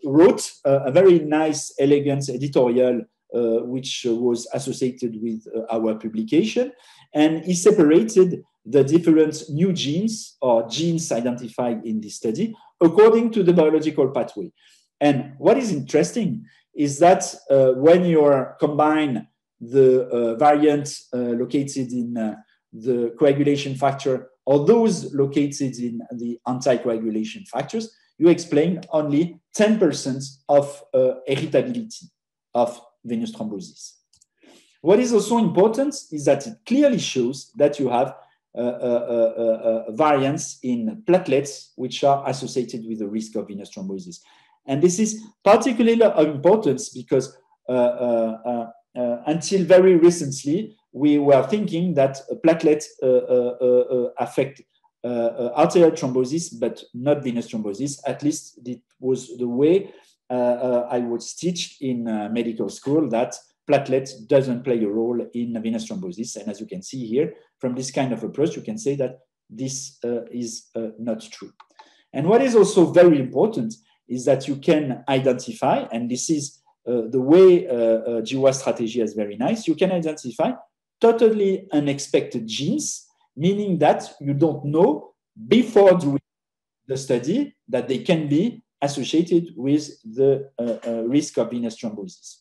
wrote a very nice, elegant editorial which was associated with our publication. And he separated the different new genes or genes identified in this study according to the biological pathway. And what is interesting is that when you combine the variant located in the coagulation factor or those located in the anticoagulation factors, you explain only 10% of heritability of venous thrombosis. What is also important is that it clearly shows that you have variants in platelets which are associated with the risk of venous thrombosis. And this is particularly of importance because until very recently, we were thinking that platelets affect arterial thrombosis, but not venous thrombosis. At least it was the way I was taught in medical school, that platelet doesn't play a role in venous thrombosis. And as you can see here, from this kind of approach, you can say that this is not true. And what is also very important is that you can identify, and this is the way GWAS strategy is very nice, you can identify totally unexpected genes, meaning that you don't know before doing the study that they can be associated with the risk of venous thrombosis.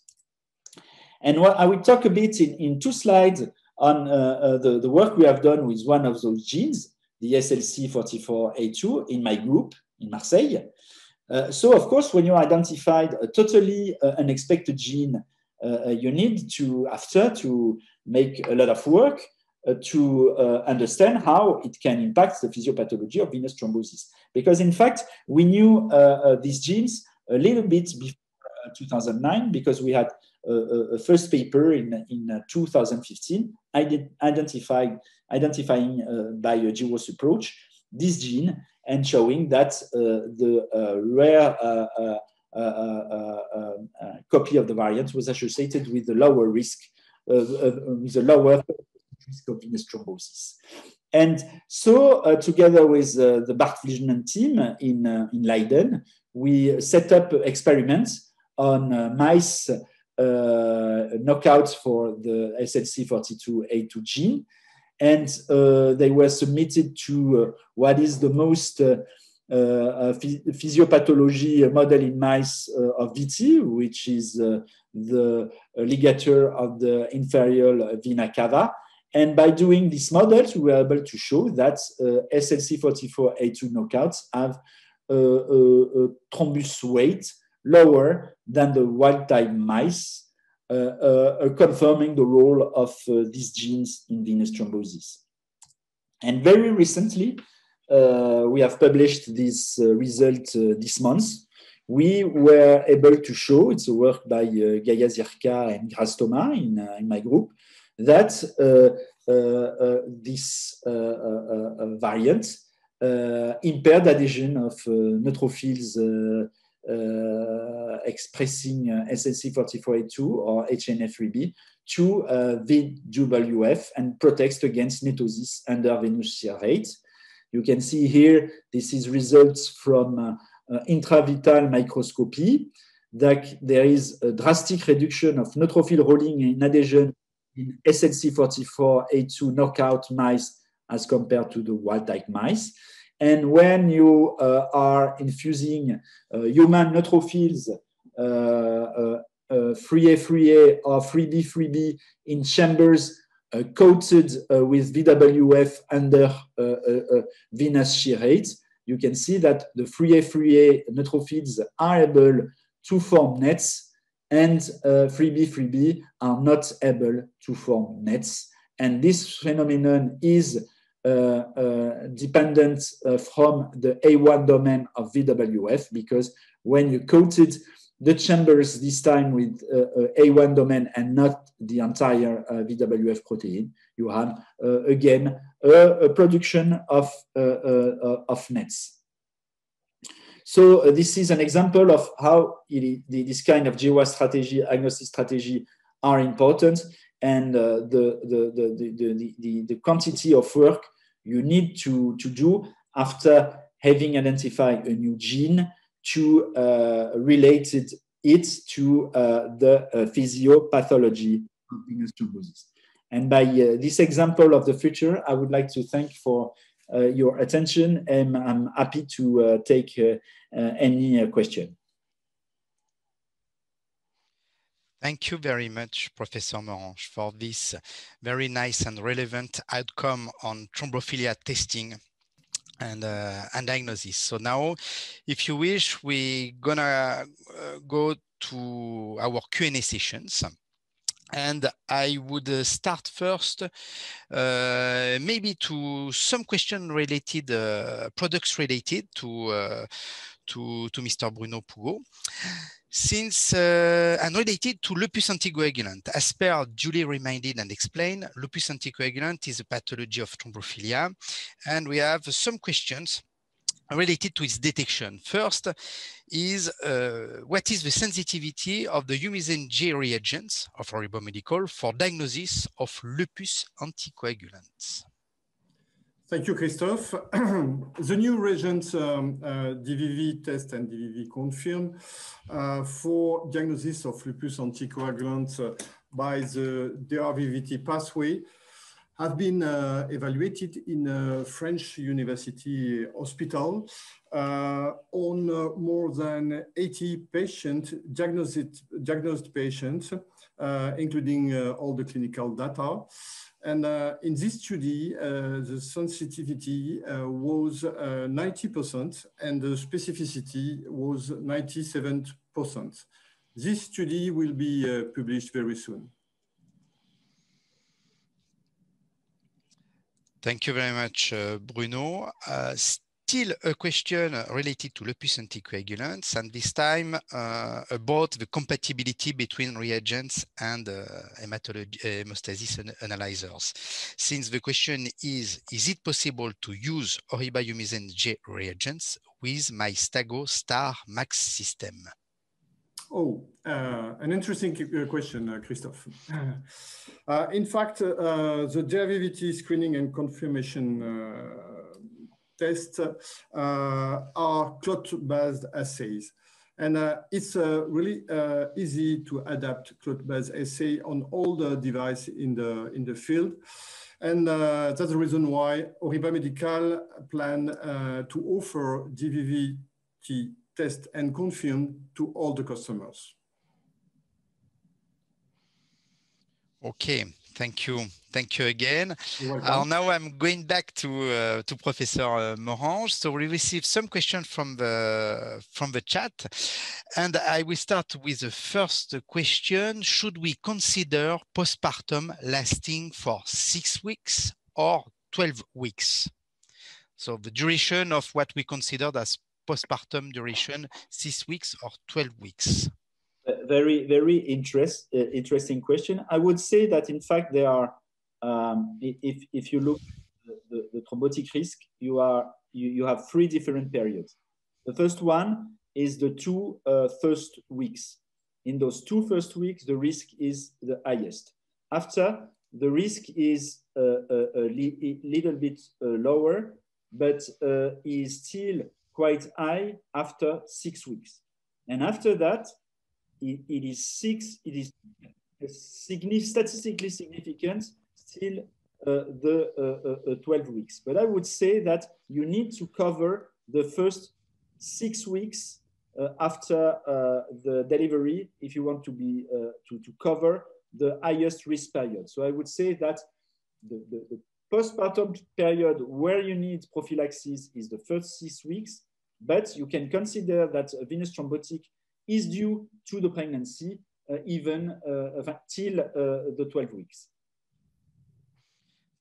And what I will talk a bit in 2 slides on the work we have done with one of those genes, the SLC44A2 in my group in Marseille. So, of course, when you identified a totally unexpected gene, you need to, after, to make a lot of work to understand how it can impact the physiopathology of venous thrombosis. Because, in fact, we knew these genes a little bit before 2009, because we had a first paper in 2015 identifying by a GWAS approach this gene and showing that the rare copy of the variant was associated with a lower risk, with a lower risk of venous thrombosis. And so, together with the Bart Vliegman team in Leiden, we set up experiments on mice knockouts for the SLC42A2 gene. And they were submitted to what is the most physiopathology model in mice of VT, which is the ligature of the inferior vena cava. And by doing these models, we were able to show that SLC44A2 knockouts have a thrombus weight lower than the wild-type mice, confirming the role of these genes in venous thrombosis. And very recently, we have published this result this month. We were able to show, it's a work by Gaia Zirka and Graz Thomas in my group, that this variant impaired adhesion of neutrophils expressing SLC44A2 or HNF3B to VWF and protects against netosis under venous shear rate. You can see here, this is results from intravital microscopy, that there is a drastic reduction of neutrophil rolling in adhesion in SLC44A2 knockout mice as compared to the wild-type mice. And when you are infusing human neutrophils, 3A3A or 3B3B in chambers coated with VWF under venous shear rate, you can see that the 3A neutrophils are able to form nets, and 3B are not able to form nets. And this phenomenon is dependent from the A1 domain of VWF, because when you coated the chambers this time with A1 domain and not the entire VWF protein, you have again a production of nets. So this is an example of how this kind of GWAS strategy, agnostic strategy, are important, and the quantity of work you need to do after having identified a new gene to relate it to the physiopathology of venous thrombosis. And by this example of the future, I would like to thank for your attention, and I'm happy to take any question. Thank you very much, Professor Morange, for this very nice and relevant outcome on thrombophilia testing and diagnosis. So now, if you wish, we're gonna go to our Q&A sessions. And I would start first, maybe to some question related, products related to Mr. Bruno Pougot. Since and related to lupus anticoagulant, as per duly reminded and explained, lupus anticoagulant is a pathology of thrombophilia, and we have some questions related to its detection. First is what is the sensitivity of the Humizin G reagents of Horiba Medical for diagnosis of lupus anticoagulants? Thank you, Christophe. The new reagents DVV test and DVV confirm for diagnosis of lupus anticoagulants by the DRVVT pathway have been evaluated in a French university hospital on more than 80 patients, diagnosed patients, including all the clinical data. And in this study, the sensitivity was 90% and the specificity was 97%. This study will be published very soon. Thank you very much, Bruno. Still a question related to lupus anticoagulants, and this time about the compatibility between reagents and hemostasis analyzers. Since the question is it possible to use Horiba Humizin G reagents with my Stago Star Max system? Oh, an interesting question, Christophe. In fact, the DRVVT screening and confirmation tests are clot-based assays. And it's really easy to adapt clot-based assay on all the devices in the field. And that's the reason why Horiba Medical plan to offer DVVT test and confirm to all the customers. Okay, thank you again. Now I'm going back to Professor Morange. So we received some questions from the chat, and I will start with the first question. Should we consider postpartum lasting for 6 weeks or 12 weeks? So the duration of what we considered as postpartum duration, 6 weeks or 12 weeks? Very, very interesting question. I would say that, in fact, there are, if you look at the thrombotic risk, you have 3 different periods. The first one is the 2 first weeks. In those 2 first weeks, the risk is the highest. After, the risk is a little bit lower, but is still quite high after 6 weeks. And after that, it is statistically significant still the 12 weeks. But I would say that you need to cover the first 6 weeks after the delivery if you want to be to cover the highest risk period. So I would say that postpartum period where you need prophylaxis is the first 6 weeks, but you can consider that a venous thrombotic is due to the pregnancy even till the 12 weeks.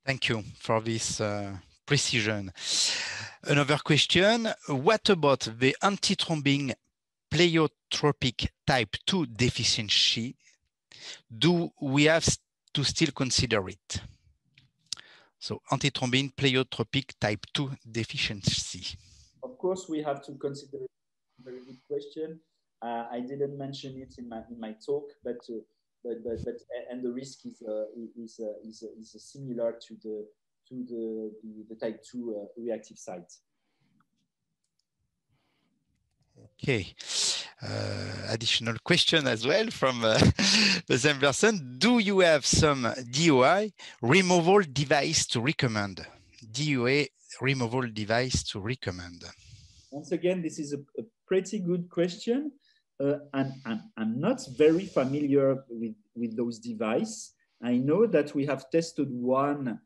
Thank you for this precision. Another question, what about the antithrombin pleiotropic type 2 deficiency? Do we have to still consider it? So antithrombin pleiotropic type 2 deficiency. Of course, we have to consider it. Very good question. I didn't mention it in my talk, but and the risk is similar to the type 2 reactive site. Okay. Additional question as well from the same person. Do you have some DOI removal device to recommend? DOI removal device to recommend? Once again, this is a pretty good question. And I'm not very familiar with those devices. I know that we have tested one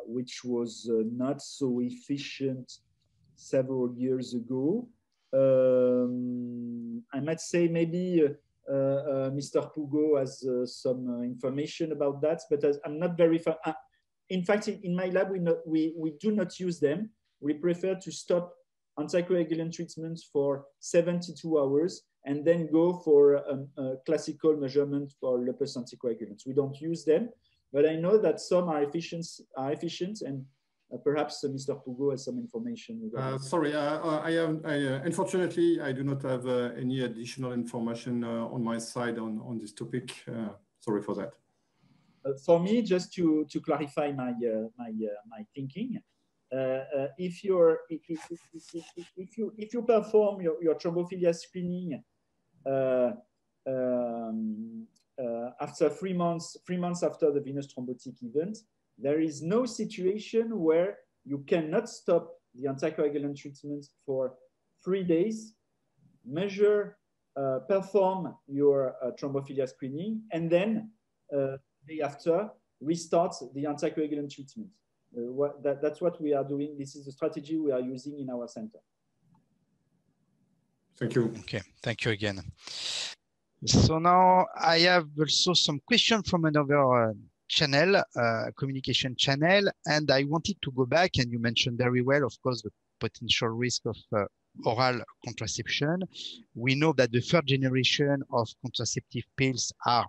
which was not so efficient several years ago. I might say maybe Mr. Pugo has some information about that, but I'm not very in fact, in my lab, we do not use them. We prefer to stop anticoagulant treatments for 72 hours and then go for a classical measurement for lupus anticoagulants. We don't use them, but I know that some are efficient and perhaps Mr. Pugo has some information. Sorry, unfortunately, I do not have any additional information on my side on this topic. Sorry for that. For me, just to clarify my thinking, if you perform your thrombophilia screening after 3 months after the venous thrombotic event, there is no situation where you cannot stop the anticoagulant treatment for 3 days, perform your thrombophilia screening, and then day after restart the anticoagulant treatment. That's what we are doing. This is the strategy we are using in our center. Thank you. Okay, thank you again. So now I have also some questions from another channel, communication channel, and I wanted to go back, and you mentioned very well, of course, the potential risk of oral contraception. We know that the third generation of contraceptive pills are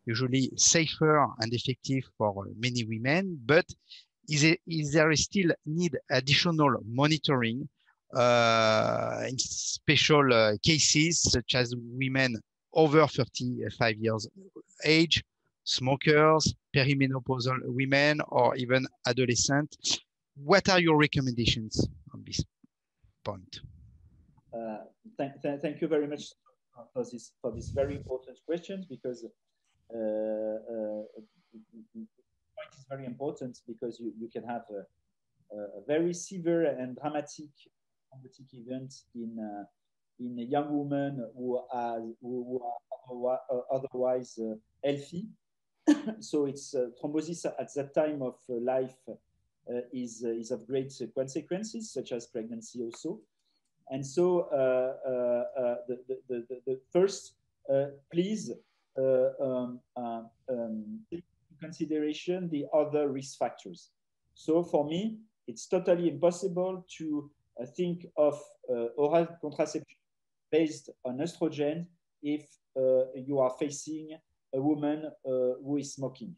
usually safer and effective for many women, but is there still need additional monitoring in special cases such as women over 35 years age, smokers, perimenopausal women, or even adolescents? What are your recommendations on this point? Thank you very much for this very important question, because point is very important, because you can have a very severe and dramatic thrombotic event in a young woman who are otherwise healthy. So it's thrombosis at that time of life is of great consequences, such as pregnancy also. And so the first, please take into consideration the other risk factors. So for me, it's totally impossible to think of oral contraception based on estrogen if you are facing a woman who is smoking.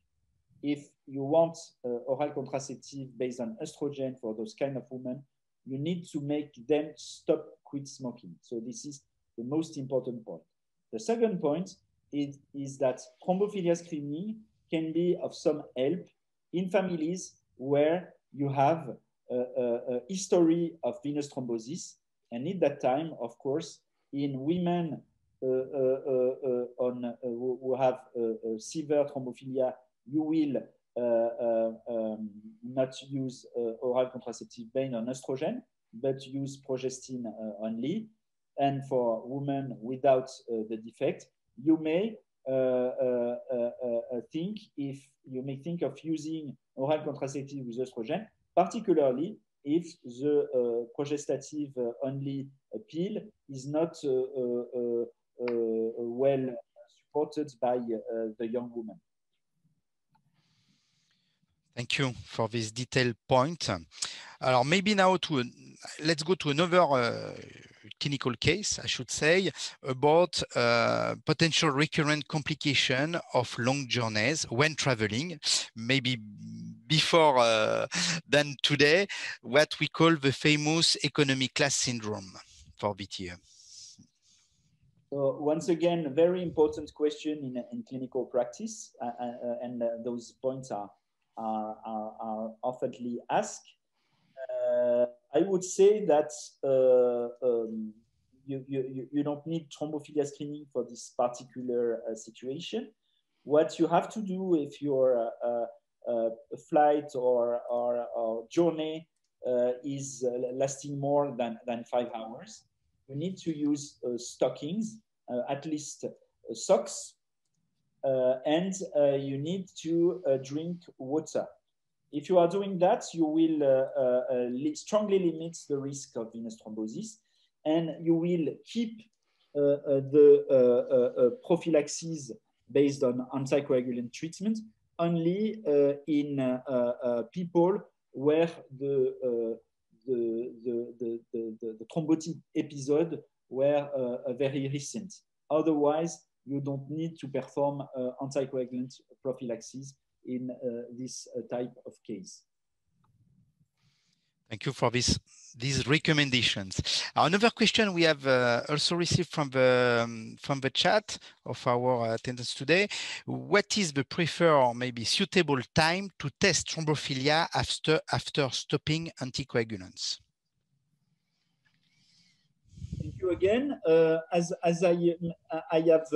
If you want oral contraceptive based on estrogen for those kind of women, you need to make them quit smoking. So this is the most important point. The second point is that thrombophilia screening can be of some help in families where you have a history of venous thrombosis. And at that time, of course, in women who have severe thrombophilia, you will not use oral contraceptive based on estrogen, but use progestin only. And for women without the defect, you may think if you may think of using oral contraceptive with estrogen, particularly if the progestative only pill is not well supported by the young woman. Thank you for this detailed point. Maybe now let's go to another clinical case, I should say, about potential recurrent complication of long journeys when traveling, maybe before than today, what we call the famous economy class syndrome for VTE. So once again, a very important question in clinical practice, and those points are oftenly asked. I would say that you don't need thrombophilia screening for this particular situation. What you have to do if your flight or journey is lasting more than 5 hours, you need to use stockings, at least socks, and you need to drink water. If you are doing that, you will strongly limit the risk of venous thrombosis, and you will keep the prophylaxis based on anticoagulant treatment only in people where the thrombotic episode were very recent. Otherwise, you don't need to perform anticoagulant prophylaxis in this type of case. Thank you for these recommendations. Another question we have also received from the chat of our attendants today: what is the preferred or maybe suitable time to test thrombophilia after stopping anticoagulants? Thank you again. As I have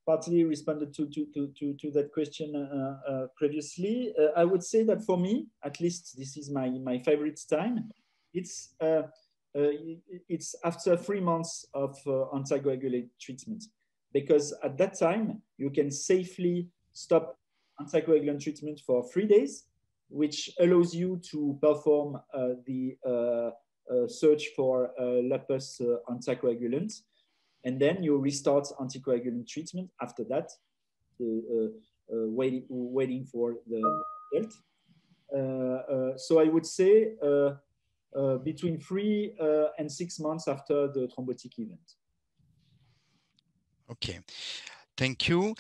partly responded to that question previously, I would say that for me, at least this is my favorite time. It's after 3 months of anticoagulant treatment, because at that time you can safely stop anticoagulant treatment for 3 days, which allows you to perform the search for lupus anticoagulants. And then you restart anticoagulant treatment after that, waiting for the result. So I would say between 3 and 6 months after the thrombotic event. Okay, thank you.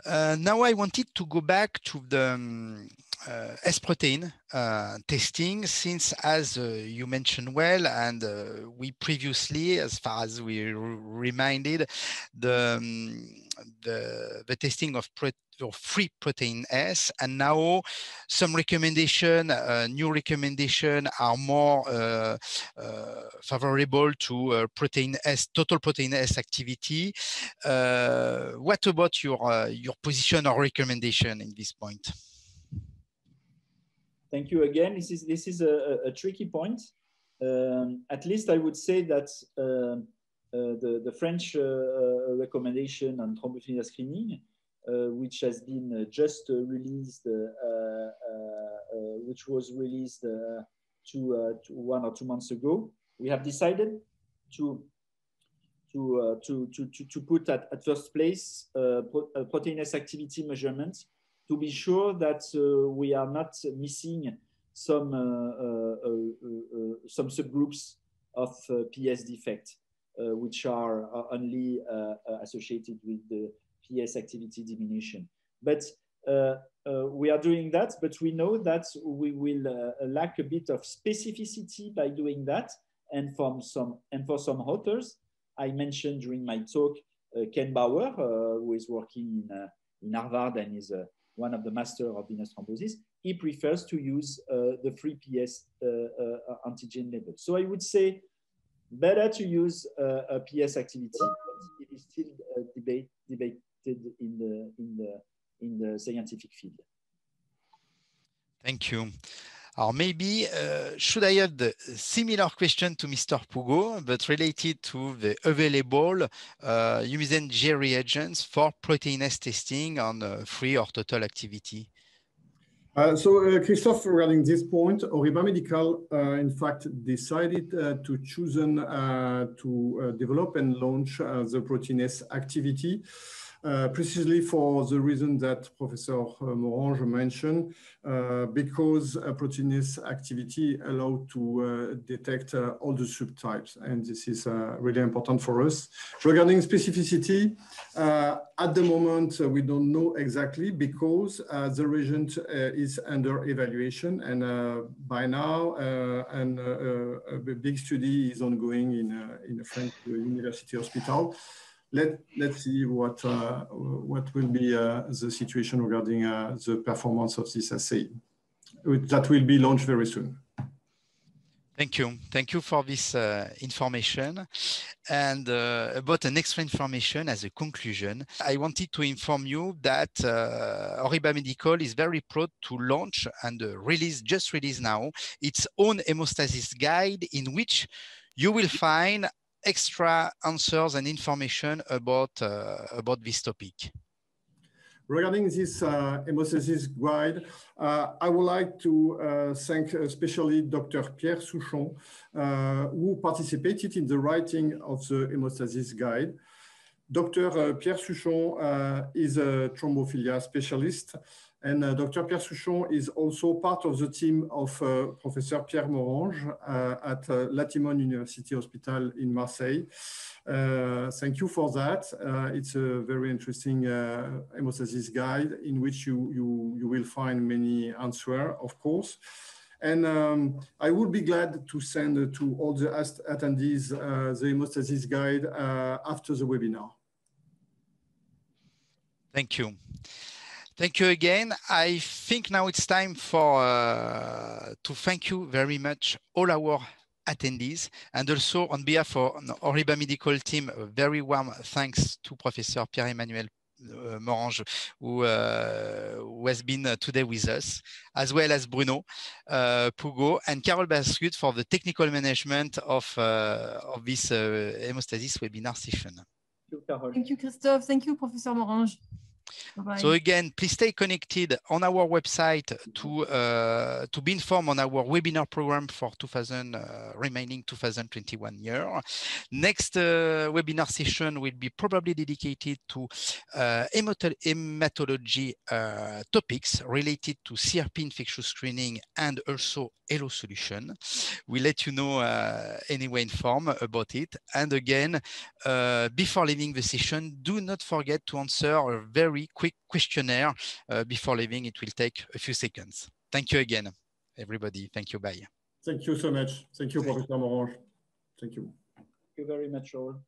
Now I wanted to go back to the S protein testing, since as you mentioned well, and we previously, as far as we reminded, the testing of free protein S, and now some recommendation, new recommendation are more favorable to protein S, total protein S activity. What about your position or recommendation in this point? Thank you again. This is a tricky point. At least I would say that the French recommendation on thrombophilia screening, which has been just released, which was released 1 or 2 months ago, we have decided to put at first place protein S activity measurement, to be sure that we are not missing some subgroups of PS defect, which are only associated with the PS activity diminution. But we are doing that, but we know that we will lack a bit of specificity by doing that. And for some authors, I mentioned during my talk Ken Bauer, who is working in Harvard and is one of the masters of venous thrombosis. He prefers to use the free PS antigen level. So I would say better to use a PS activity, but it is still debated in the scientific field. Thank you. Or maybe, should I have the similar question to Mr. Pugo, but related to the available UMISEN-G reagents for proteinase testing on free or total activity? Christophe, regarding this point, Oriba Medical, in fact, decided to choose to develop and launch the proteinase activity, precisely for the reason that Professor Morange mentioned, because proteinase activity allowed to detect all the subtypes, and this is really important for us. Regarding specificity, at the moment, we don't know exactly because the reagent is under evaluation, and by now, a big study is ongoing in a French university hospital. Let's see what will be the situation regarding the performance of this assay. That will be launched very soon. Thank you. Thank you for this information. And about an extra information as a conclusion, I wanted to inform you that Oriba Medical is very proud to launch and just release now its own hemostasis guide, in which you will find extra answers and information about this topic. Regarding this hemostasis guide, I would like to thank especially Dr. Pierre Souchon, who participated in the writing of the hemostasis guide. Dr. Pierre Souchon is a thrombophilia specialist, and Dr. Pierre Souchon is also part of the team of Professor Pierre Morange at Latimone University Hospital in Marseille. Thank you for that. It's a very interesting hemostasis guide in which you will find many answers, of course. And I would be glad to send to all the attendees the hemostasis guide after the webinar. Thank you. Thank you again. I think now it's time for to thank you very much, all our attendees, and also on behalf of Oriba Medical team, a very warm thanks to Professor Pierre-Emmanuel Morange, who has been today with us, as well as Bruno Pugo and Carole Basrud for the technical management of this hemostasis webinar session. Thank you, Carole. Thank you, Christophe. Thank you, Professor Morange. Bye-bye. So again, please stay connected on our website to be informed on our webinar program for remaining 2021 year. Next webinar session will be probably dedicated to hematology topics related to CRP infectious screening and also ELO solution. We'll let you know anyway informed about it. And again, before leaving the session, do not forget to answer a very quick questionnaire before leaving. It will take a few seconds. Thank you again, everybody. Thank you. Bye. Thank you so much. Thank you, Professor Morange. Thank you. Thank you very much, all.